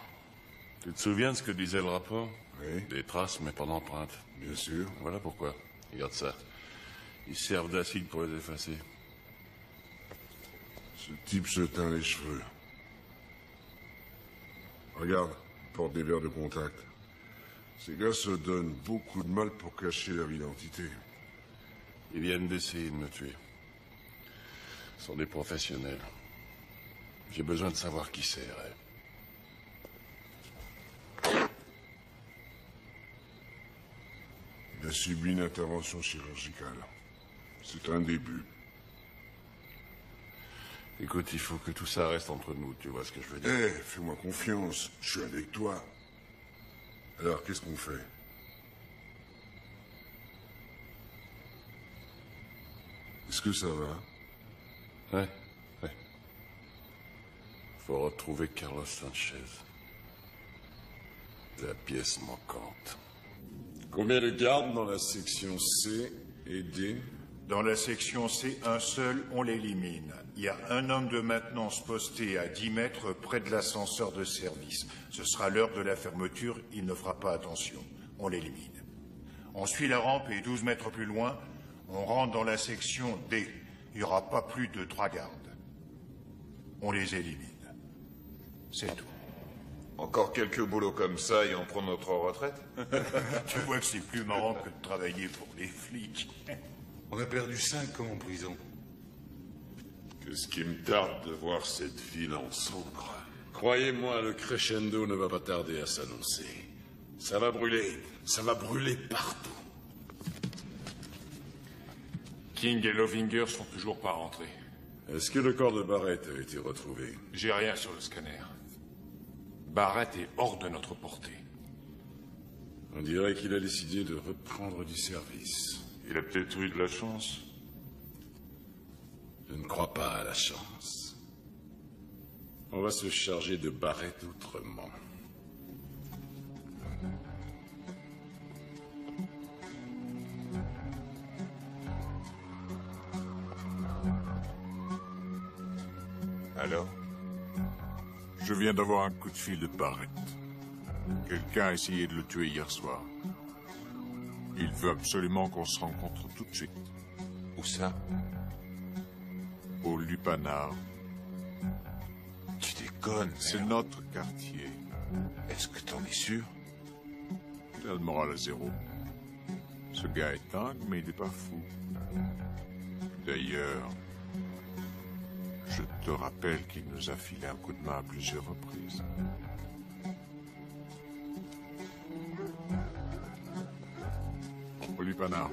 Tu te souviens de ce que disait le rapport? Oui. Des traces, mais pas d'empreintes. Bien sûr. Voilà pourquoi. Regarde ça. Ils servent d'acide pour les effacer. Ce type se teint les cheveux. Regarde, il porte des verres de contact. Ces gars se donnent beaucoup de mal pour cacher leur identité. Ils viennent d'essayer de me tuer. Ce sont des professionnels. J'ai besoin de savoir qui c'est, Ray. Il a subi une intervention chirurgicale. C'est un début. Écoute, il faut que tout ça reste entre nous, tu vois ce que je veux dire? Eh, fais-moi confiance, je suis avec toi. Alors, qu'est-ce qu'on fait? Est-ce que ça va? Ouais. Faut retrouver Carlos Sanchez. La pièce manquante. Combien de gardes dans la section C et D? Dans la section C, un seul, on l'élimine. Il y a un homme de maintenance posté à 10 mètres près de l'ascenseur de service. Ce sera l'heure de la fermeture, il ne fera pas attention. On l'élimine. On suit la rampe et 12 mètres plus loin, on rentre dans la section D. Il n'y aura pas plus de 3 gardes. On les élimine. C'est tout. Encore quelques boulots comme ça et on prend notre retraite? Tu vois que c'est plus marrant que de travailler pour les flics. On a perdu 5 ans en prison. Qu'est-ce qui me tarde de voir cette ville en sombre. Croyez-moi, le crescendo ne va pas tarder à s'annoncer. Ça va brûler partout. King et Lovinger sont toujours pas rentrés. Est-ce que le corps de Barrett a été retrouvé? J'ai rien sur le scanner. Barrett est hors de notre portée. On dirait qu'il a décidé de reprendre du service. Il a peut-être eu de la chance. Je ne crois pas à la chance. On va se charger de Barrett autrement. Alors? Je viens d'avoir un coup de fil de Barrett. Quelqu'un a essayé de le tuer hier soir. Il veut absolument qu'on se rencontre tout de suite. Où ça? Au Lupanar. Tu déconnes, c'est notre quartier. Est-ce que t'en es sûr? Il a le moral à zéro. Ce gars est dingue, mais il n'est pas fou. D'ailleurs, je te rappelle qu'il nous a filé un coup de main à plusieurs reprises. Au Lupanar.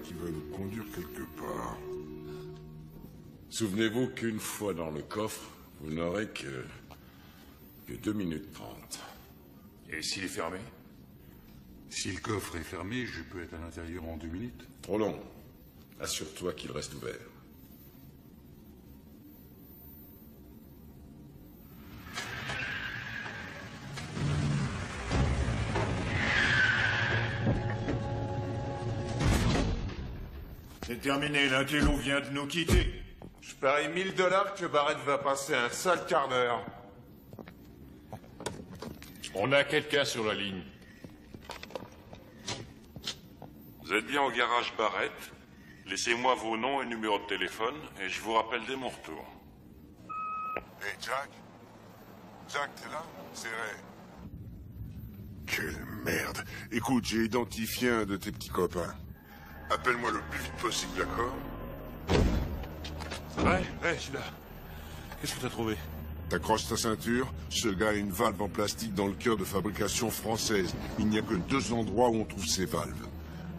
Qui va nous conduire quelque part. Souvenez-vous qu'une fois dans le coffre, vous n'aurez que 2 minutes 30. Et s'il est fermé? Si le coffre est fermé, je peux être à l'intérieur en 2 minutes. Trop long. Assure-toi qu'il reste ouvert. C'est terminé, l'intello vient de nous quitter. Je parie $1000 que Barrett va passer un sale quart d'heure. On a quelqu'un sur la ligne. Vous êtes bien au garage Barrett? Laissez-moi vos noms et numéros de téléphone et je vous rappelle dès mon retour. Hey Jack? Jack, t'es là? C'est Ray. Quelle merde. Écoute, j'ai identifié un de tes petits copains. Appelle-moi le plus vite possible, d'accord? Ouais, je suis là. Qu'est-ce que t'as trouvé? T'accroches ta ceinture, ce gars a une valve en plastique dans le cœur de fabrication française. Il n'y a que 2 endroits où on trouve ces valves.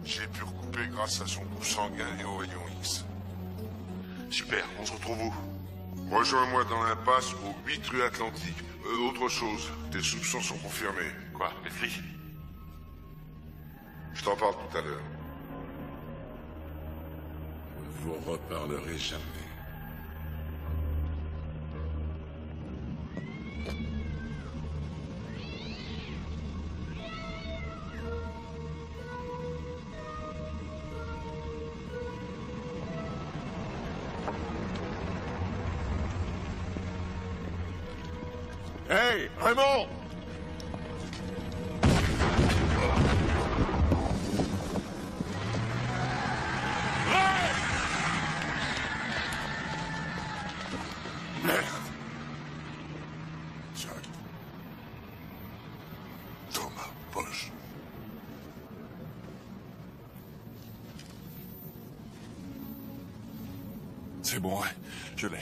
J'ai pu recouper grâce à son groupe sanguin et au rayon X. Super, on se retrouve où? Rejoins-moi dans l'impasse aux 8 rues Atlantique. Autre chose, tes soupçons sont confirmés. Quoi, les flics? Je t'en parle tout à l'heure. Vous ne vous reparlerez jamais. Hey, Raymond! Merde. Jack. Thomas Bosch. C'est bon, ouais, je l'ai.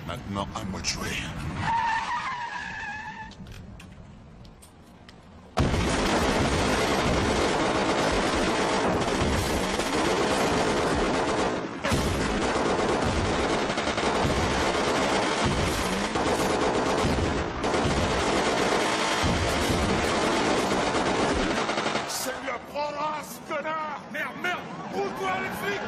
Maintenant, à moi de jouer. Ça lui apprendra, ce connard! Merde, merde! Roule-toi, les flics!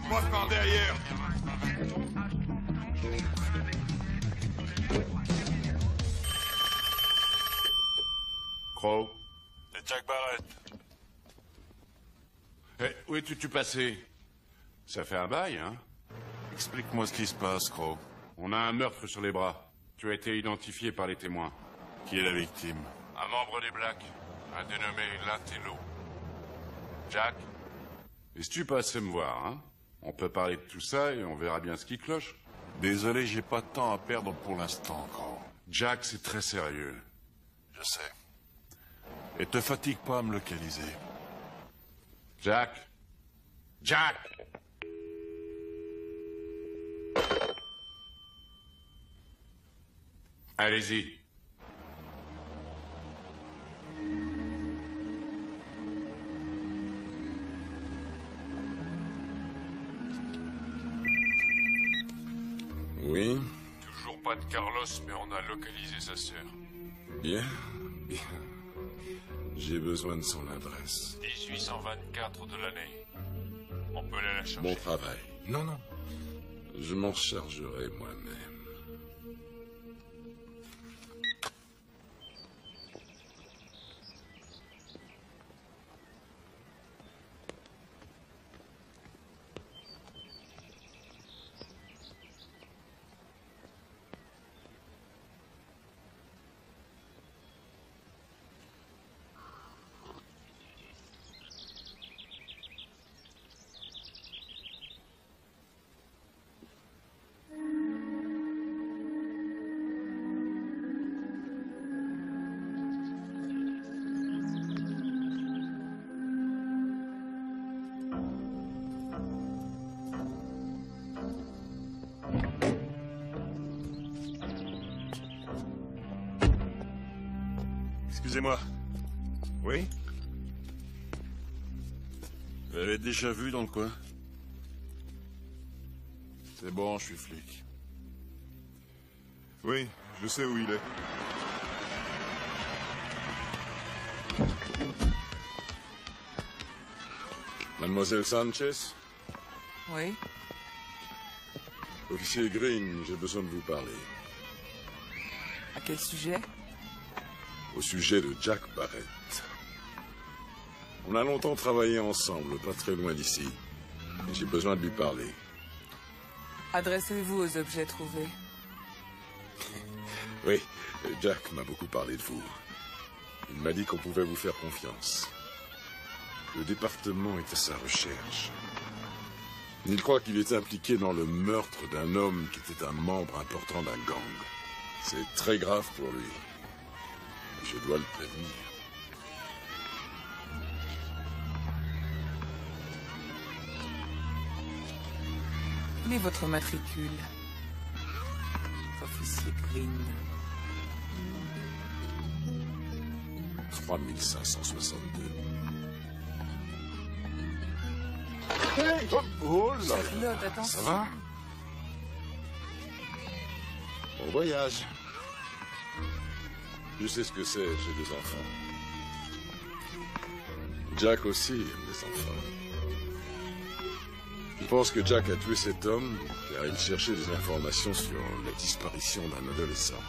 Moi par derrière. Crow. C'est Jack Barrett. Où es-tu passé? Ça fait un bail, hein? Explique-moi ce qui se passe, Crow. On a un meurtre sur les bras. Tu as été identifié par les témoins. Qui est la victime? Un membre des Blacks, un dénommé Latello. Jack, es-tu passé me voir, hein? On peut parler de tout ça et on verra bien ce qui cloche. Désolé, j'ai pas de temps à perdre pour l'instant, Crow. Jack, c'est très sérieux. Je sais. Et te fatigue pas à me localiser. Jack! Jack! Allez-y. Oui, Toujours pas de Carlos, mais on a localisé sa sœur. bien, bien. J'ai besoin de son adresse. 1824 de l'année. On peut aller la chercher. Mon travail. Non, non. Je m'en chargerai moi-même. Excusez-moi. Oui? Vous l'avez déjà vu dans le coin? C'est bon, je suis flic. Oui, je sais où il est. Mademoiselle Sanchez? Oui? Officier Green, j'ai besoin de vous parler. À quel sujet? Au sujet de Jack Barrett. On a longtemps travaillé ensemble, pas très loin d'ici. Et j'ai besoin de lui parler. Adressez-vous aux objets trouvés. Oui, Jack m'a beaucoup parlé de vous. Il m'a dit qu'on pouvait vous faire confiance. Le département est à sa recherche. Il croit qu'il est impliqué dans le meurtre d'un homme qui était un membre important d'un gang. C'est très grave pour lui. Je dois le prévenir. Quel est votre matricule? Officier Green. 3562. Oh là Charlotte, là. attention. Ça va? Bon voyage. Je sais ce que c'est, j'ai des enfants. Jack aussi aime des enfants. Je pense que Jack a tué cet homme car il cherchait des informations sur la disparition d'un adolescent.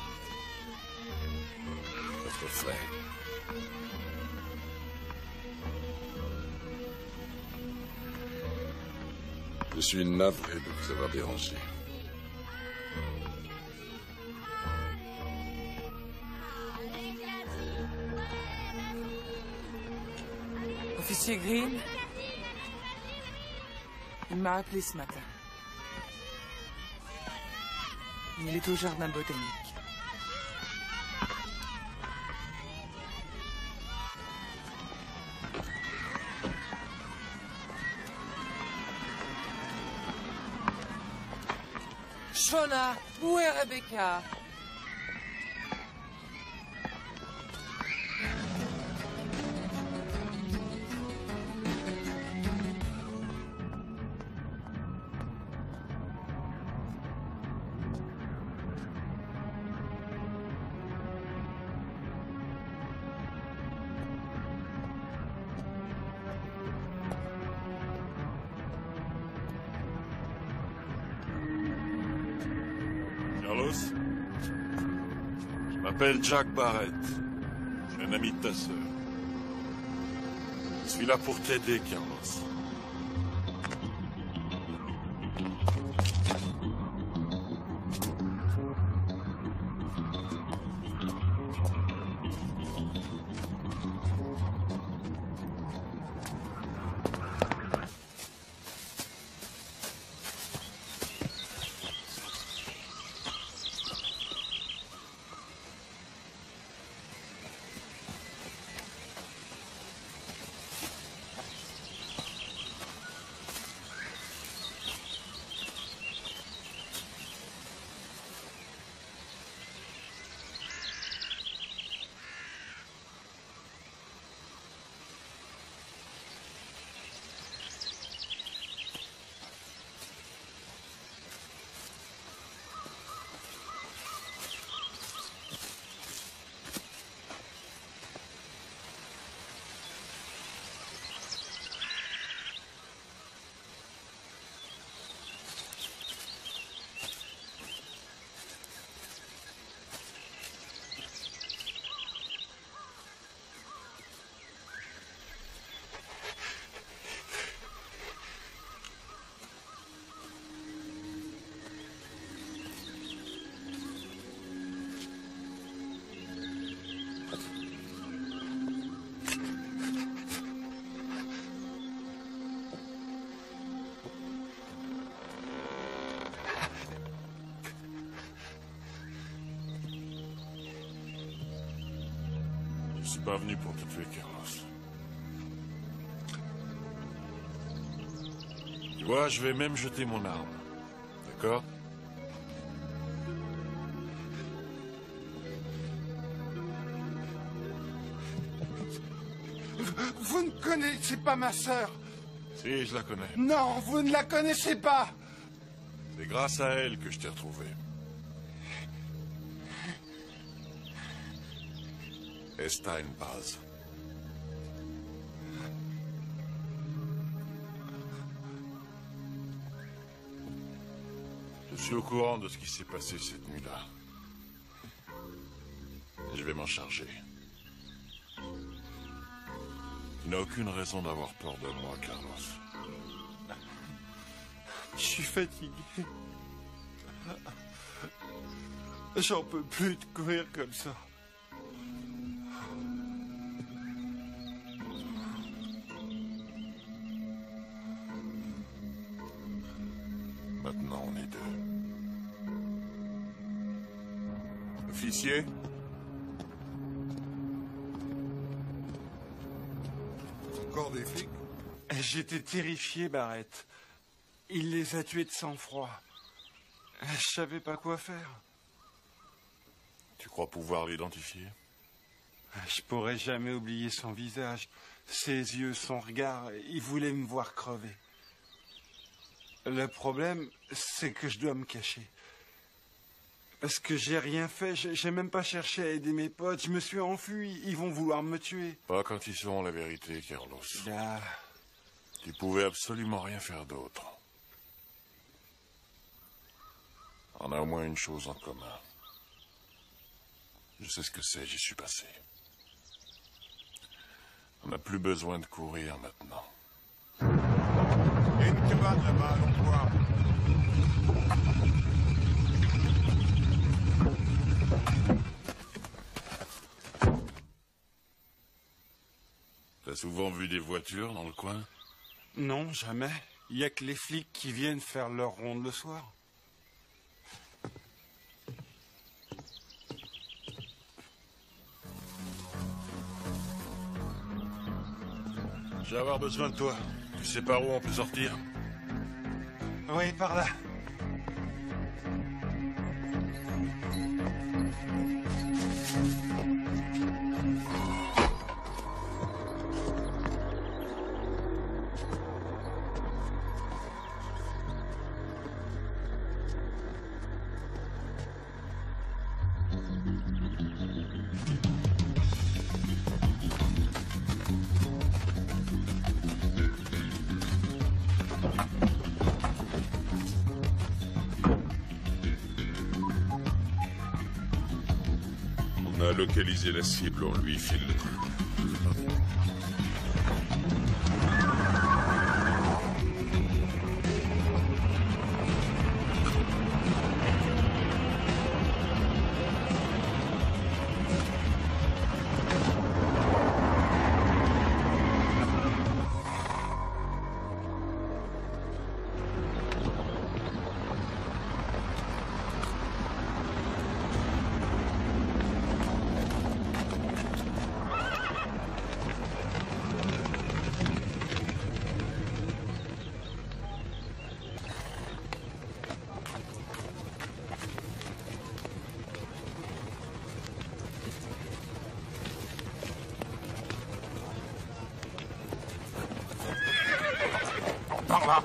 Votre frère. Je suis navré de vous avoir dérangé. Officier Green? Il m'a appelé ce matin. Il est au jardin botanique. Shona, où est Rebecca? Carlos? Je m'appelle Jack Barrett. Je suis un ami de ta sœur. Je suis là pour t'aider, Carlos. Je suis pas venu pour te tuer, Carlos. Tu vois, je vais même jeter mon arme. D'accord? Vous ne connaissez pas ma sœur. Si, je la connais. Non, vous ne la connaissez pas. C'est grâce à elle que je t'ai retrouvé. Esta en paz. Je suis au courant de ce qui s'est passé cette nuit-là. Et je vais m'en charger. Tu n'as aucune raison d'avoir peur de moi, Carlos. Je suis fatigué. J'en peux plus de courir comme ça. Maintenant, on est deux. Officier? Encore des flics? J'étais terrifié, Barrett. Il les a tués de sang-froid. Je savais pas quoi faire. Tu crois pouvoir l'identifier? Je pourrais jamais oublier son visage, ses yeux, son regard. Il voulait me voir crever. Le problème, c'est que je dois me cacher. Parce que j'ai rien fait, j'ai même pas cherché à aider mes potes, je me suis enfui, ils vont vouloir me tuer. Pas quand ils sauront la vérité, Carlos. Ah. Tu pouvais absolument rien faire d'autre. On a au moins une chose en commun. Je sais ce que c'est, j'y suis passé. On n'a plus besoin de courir maintenant. Il y a une cabane là-bas, allons voir. T'as souvent vu des voitures dans le coin? Non, jamais. Il n'y a que les flics qui viennent faire leur ronde le soir. Je vais avoir besoin de toi. Tu sais par où on peut sortir? Oui, par là. On a localisé la cible, on lui file le truc. Par là.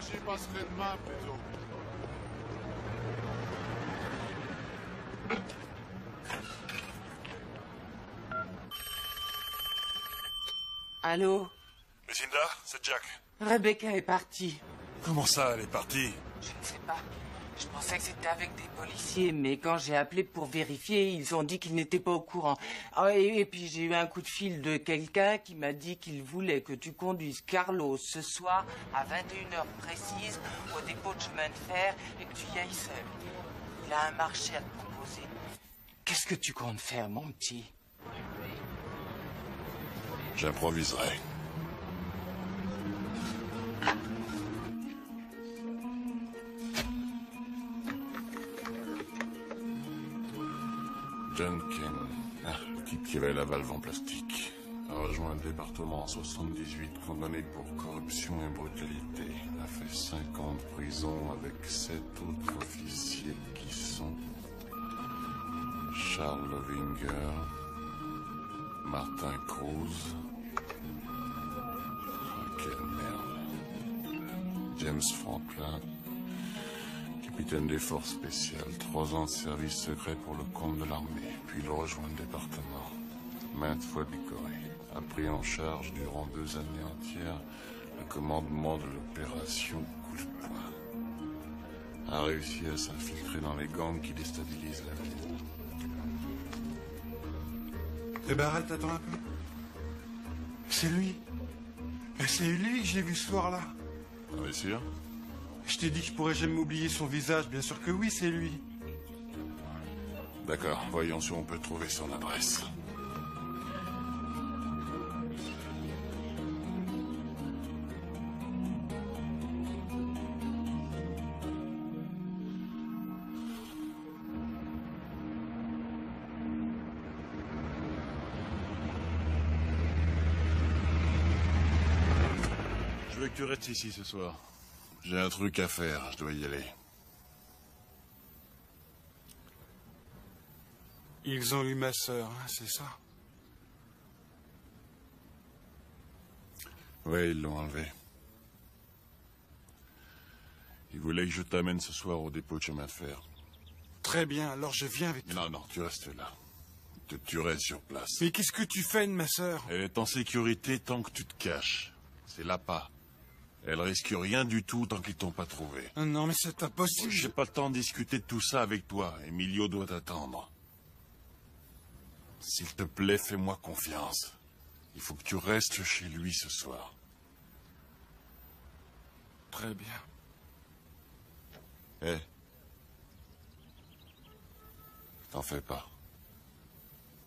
Moi, j'y passerai demain, plutôt. Allô? Lucinda, c'est Jack. Rebecca est partie. Comment ça, elle est partie? Je ne sais pas. Je pensais que c'était avec des policiers, mais quand j'ai appelé pour vérifier, ils ont dit qu'ils n'étaient pas au courant. Ah, et puis j'ai eu un coup de fil de quelqu'un qui m'a dit qu'il voulait que tu conduises Carlos ce soir à 21h précise au dépôt de chemin de fer et que tu y ailles seul. Il a un marché à te proposer. Qu'est-ce que tu comptes faire, mon petit? J'improviserai. John Ken, le type qui avait la valve en plastique, a rejoint le département en 78, condamné pour corruption et brutalité. Il a fait 5 ans de prison avec 7 autres officiers qui sont Charles Lovinger, Martin Cruz, quelle merde, James Franklin, capitaine des forces spéciales, 3 ans de service secret pour le compte de l'armée, puis il rejoint le département, maintes fois décoré, a pris en charge durant 2 années entières le commandement de l'opération Coup de poing, a réussi à s'infiltrer dans les gangs qui déstabilisent la ville. Eh ben arrête, attends un peu. C'est lui. C'est lui que j'ai vu ce soir-là. T'en es sûr? Je t'ai dit que je pourrais jamais oublier son visage. Bien sûr que oui, c'est lui. D'accord, voyons si on peut trouver son adresse. Je veux que tu restes ici ce soir. J'ai un truc à faire, je dois y aller. Ils ont eu ma sœur, hein, c'est ça? Oui, ils l'ont enlevé. Ils voulaient que je t'amène ce soir au dépôt de chemin de fer. Très bien, alors je viens avec toi. Non, tu restes là. Je te tuerai sur place. Mais qu'est-ce que tu fais de ma sœur? Elle est en sécurité tant que tu te caches. C'est l'appât. Elle risque rien du tout tant qu'ils t'ont pas trouvé. Non, mais c'est impossible. J'ai pas le temps de discuter de tout ça avec toi. Emilio doit t'attendre. S'il te plaît, fais-moi confiance. Il faut que tu restes chez lui ce soir. Très bien. Eh. T'en fais pas.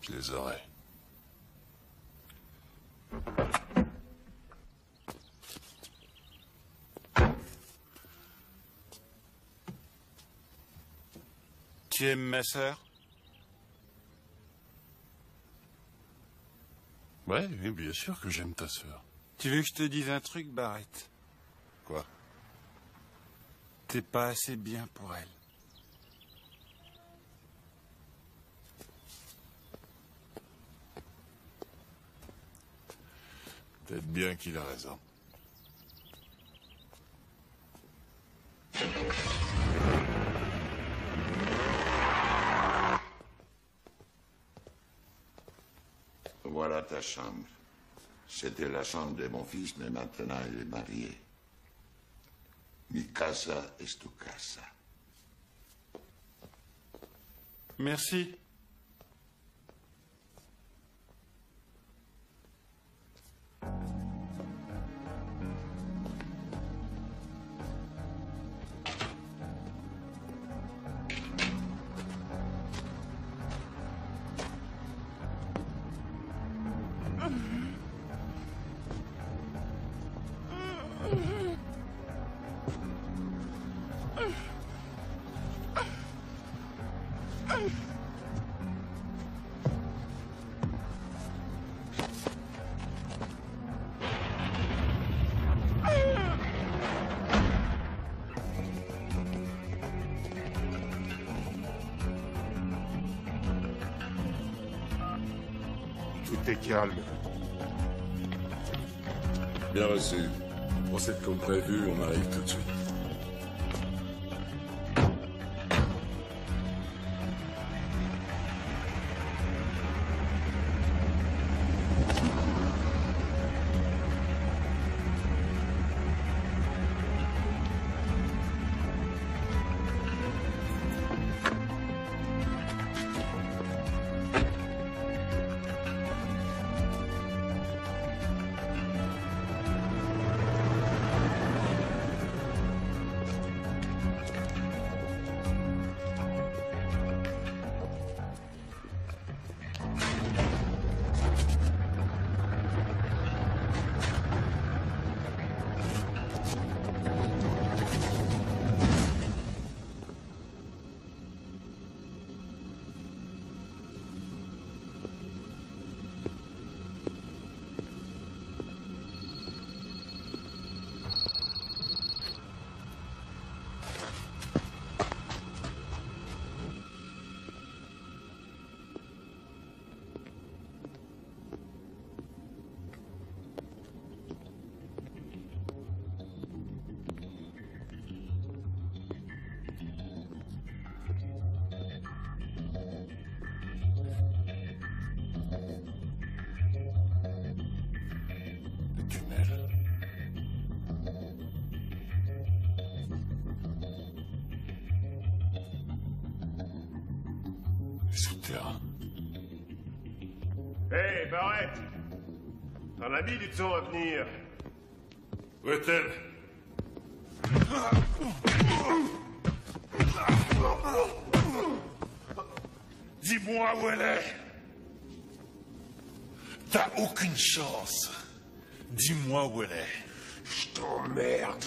Je les aurai. Tu aimes ma sœur? Ouais, oui, bien sûr que j'aime ta sœur. Tu veux que je te dise un truc, Barrett? Quoi? T'es pas assez bien pour elle. Peut-être bien qu'il a raison. Voilà ta chambre. C'était la chambre de mon fils, mais maintenant il est marié. Mi casa es tu casa. Merci. Tout est calme. Bien reçu. Procède comme prévu, on arrive tout de suite. Souterrain. Hé, Barrett! T'en as mis du temps à venir. Où est-elle? Dis-moi où elle est. T'as aucune chance. Dis-moi où elle est. Je t'emmerde.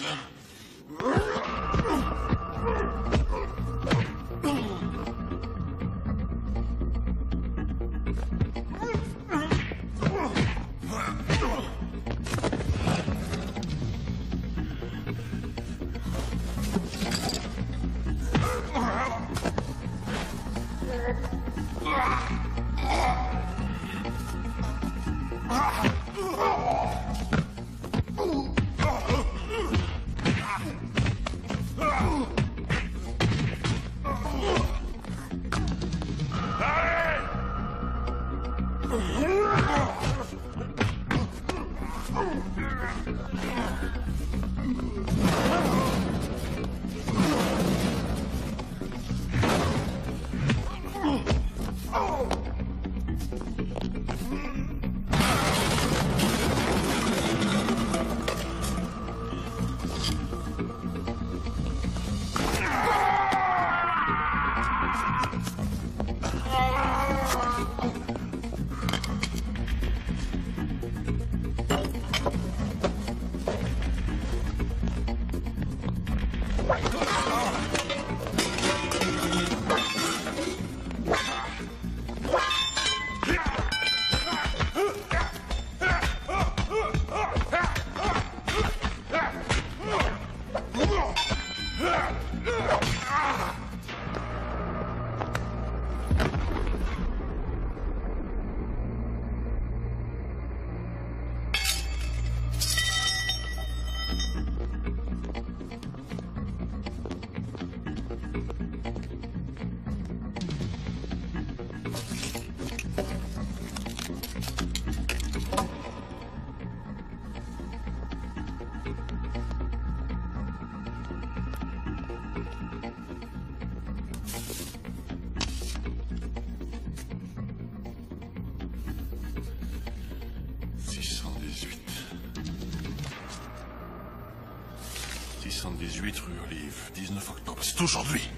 Rue Olive, 19 octobre. C'est aujourd'hui.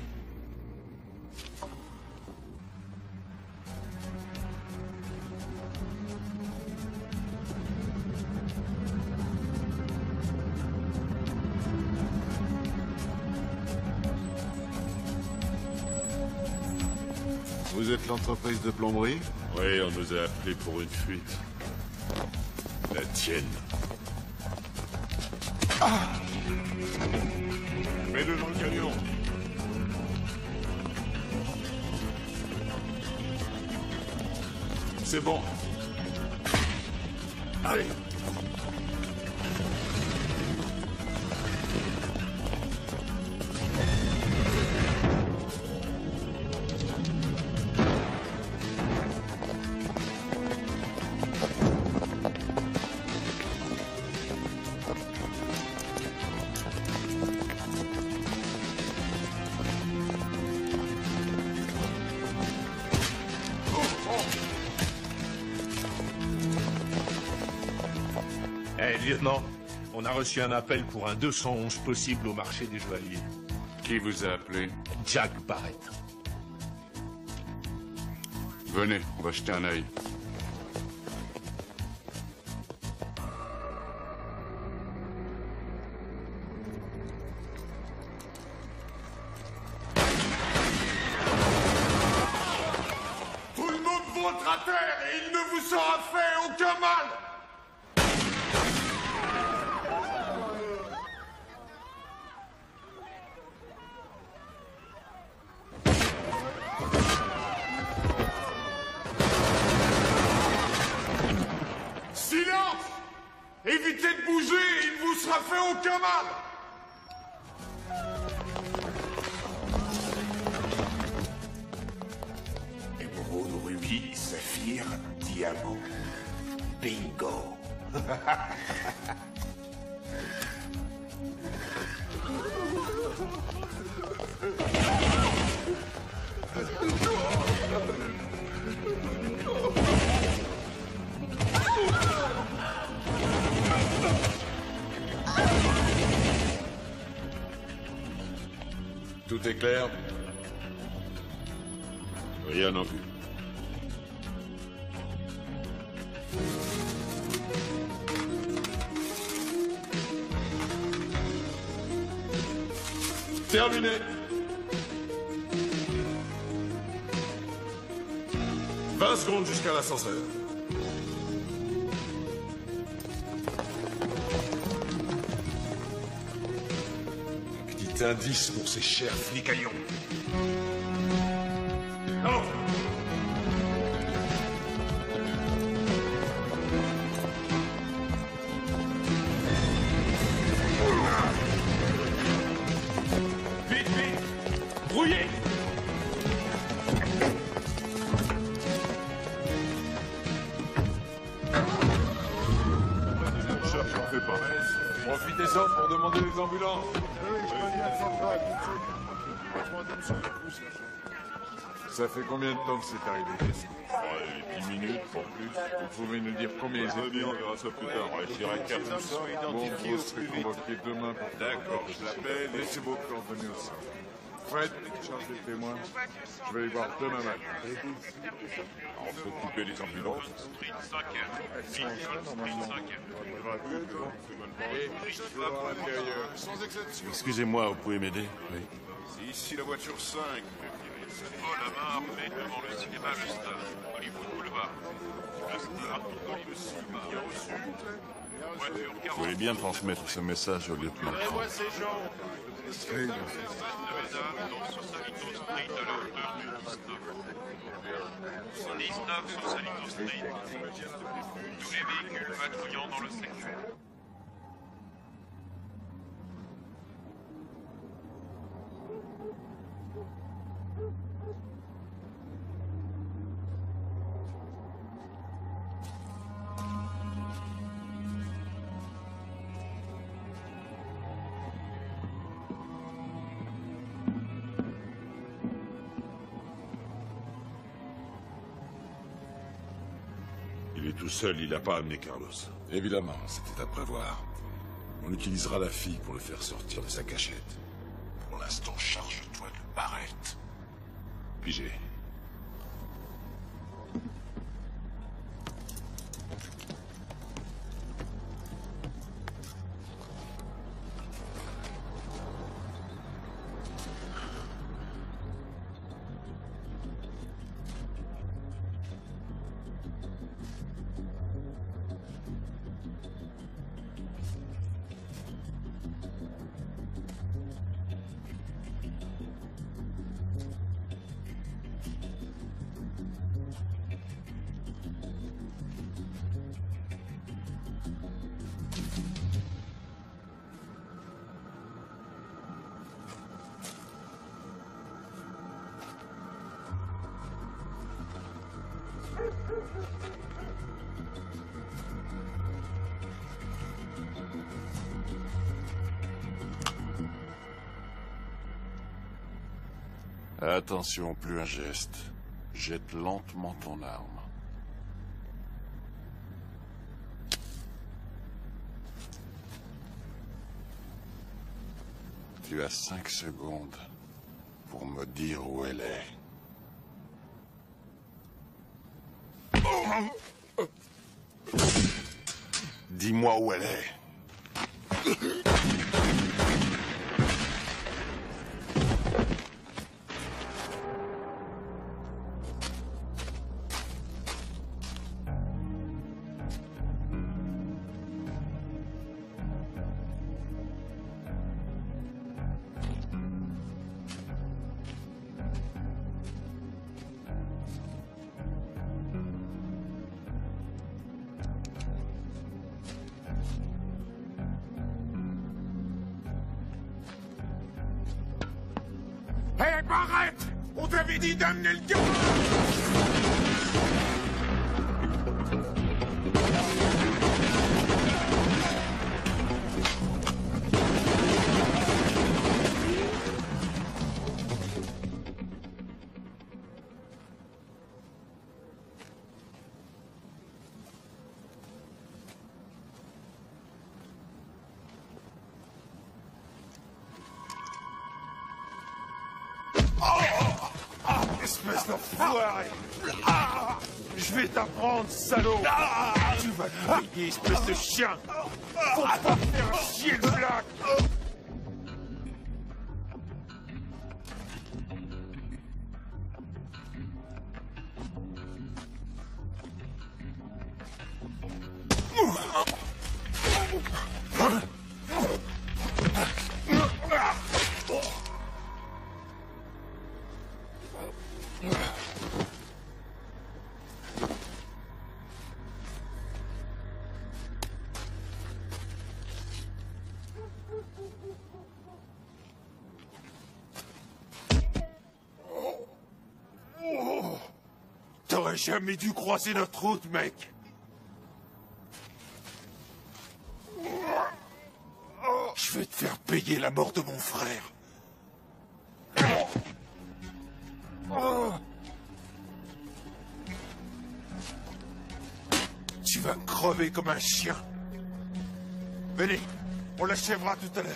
Vous êtes l'entreprise de plomberie? Oui, on nous a appelés pour une fuite. La tienne. Ah! Mets-le dans le camion. C'est bon. Allez. Eh, lieutenant, on a reçu un appel pour un 211 possible au marché des joailliers. Qui vous a appelé? Jack Barrett. Venez, on va jeter un œil. Tout le monde vautre à terre et il ne vous sera fait aucun mal! Silence! Évitez de bouger, il ne vous sera fait aucun mal! Émeraude, rubis, saphir, diamant. Bingo. Tout est clair? Rien non plus. Terminé. 20 secondes jusqu'à l'ascenseur. Petit indice pour ces chers flicaillons. Allons. Vite, vite! Brouillez! J'en fais pas. Profitez-en pour demander les ambulances. Ça fait combien de temps que c'est arrivé? 10 minutes, pour plus. Vous pouvez nous dire combien ils étaient? On verra ça plus tard. Je dirais 4 ou 5. Bon, vous serez convoqué demain. D'accord, je l'appelle. Laissez vos coordonnées aussi. Fred, charge des témoins. Je vais les voir demain matin. On peut couper les ambulances. Excusez-moi, vous pouvez m'aider? Oui. C'est ici la voiture 5. Paul Amar armé devant le cinéma Le Star, Hollywood Boulevard. Le Star, Hollywood Boulevard. Voiture 40. Vous voulez bien transmettre ce message au lieutenant? Prévois ces gens. Nevada, dans Sausalito Street à l'heure du 19. 19 Sausalito Street. Tous les véhicules patrouillant dans le secteur. Il est tout seul, il n'a pas amené Carlos. Évidemment, c'était à prévoir. On utilisera la fille pour le faire sortir de sa cachette. Pour l'instant, charge-toi de Barrett. Pigé. Attention, plus un geste. Jette lentement ton arme. Tu as 5 secondes pour me dire où elle est. Dis-moi où elle est. Hé, Barrett! On t'avait dit d'amener le gars! Espèce d'enfoiré! Je vais t'apprendre, salaud! Tu vas te payer, espèce de chien! Faut pas faire chier le black! T'aurais jamais dû croiser notre route, mec. Je vais te faire payer la mort de mon frère. Tu vas crever comme un chien. Venez, on l'achèvera tout à l'heure.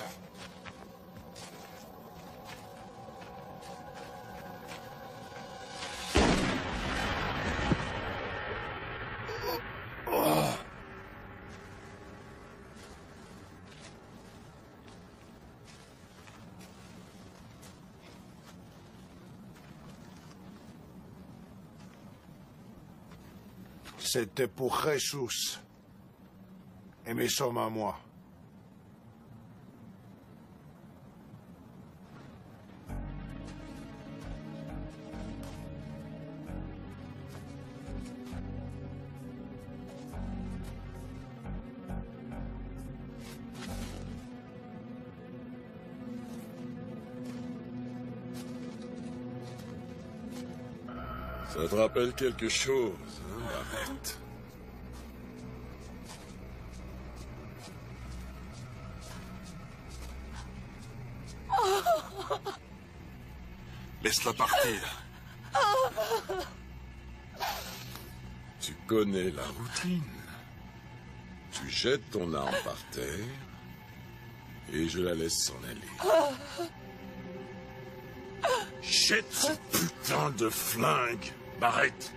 C'était pour Jesus. Et mes sommes à moi. Ça te rappelle quelque chose, hein, Barrett? Laisse-la partir. Tu connais la routine. Tu jettes ton arme par terre et je la laisse s'en aller. Jette ce putain de flingue, Barrett.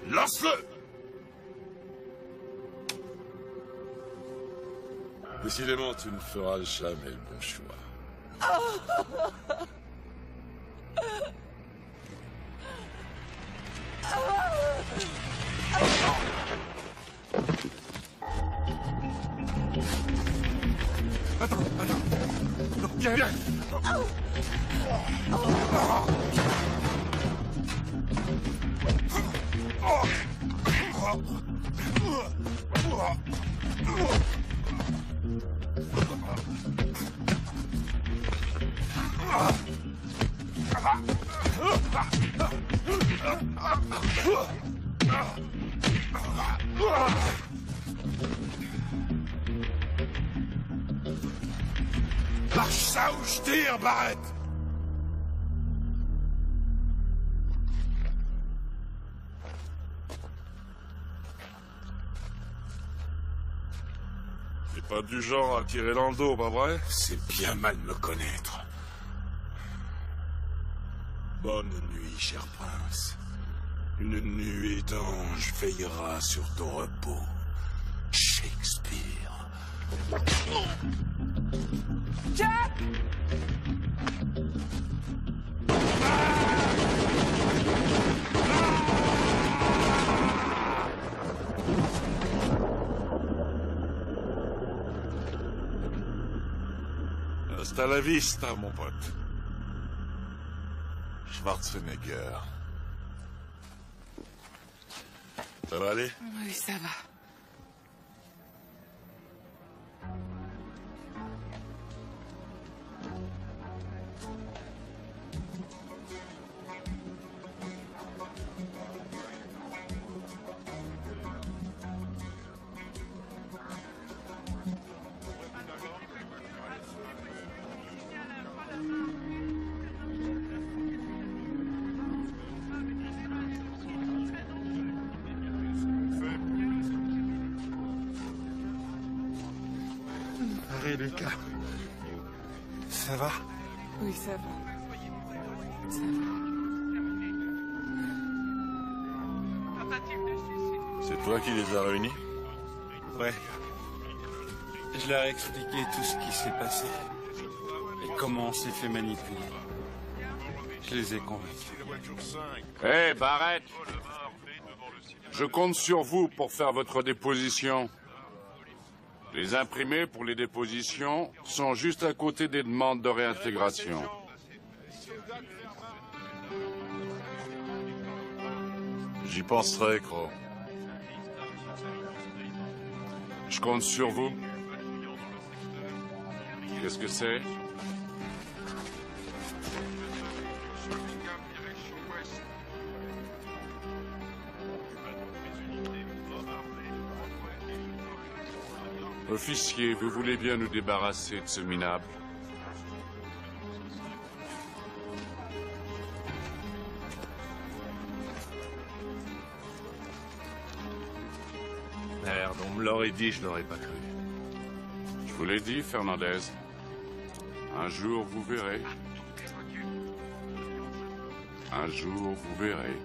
Lance-le! Décidément, tu ne feras jamais le bon choix. Viens. ça ou je tire, Barrett! T'es pas du genre à tirer dans le dos, pas vrai? C'est bien mal me connaître. Bonne nuit, cher prince. Une nuée d'ange veillera sur ton repos. Shakespeare. Jack! Hasta la vista, mon pote. Schwarzenegger. Ça va aller? Oui, ça va. Harry, Lucas. Ça va? Oui, ça va. Ça va. C'est toi qui les as réunis? Ouais. Je leur ai expliqué tout ce qui s'est passé. Et comment on s'est fait manipuler. Je les ai convaincus. Hé, Barrett! Je compte sur vous pour faire votre déposition. Les imprimés pour les dépositions sont juste à côté des demandes de réintégration. J'y penserai, Crow. Je compte sur vous. Qu'est-ce que c'est? Officier, vous voulez bien nous débarrasser de ce minable? Merde, on me l'aurait dit, je l'aurais pas cru. Je vous l'ai dit, Fernandez. Un jour, vous verrez. Un jour, vous verrez.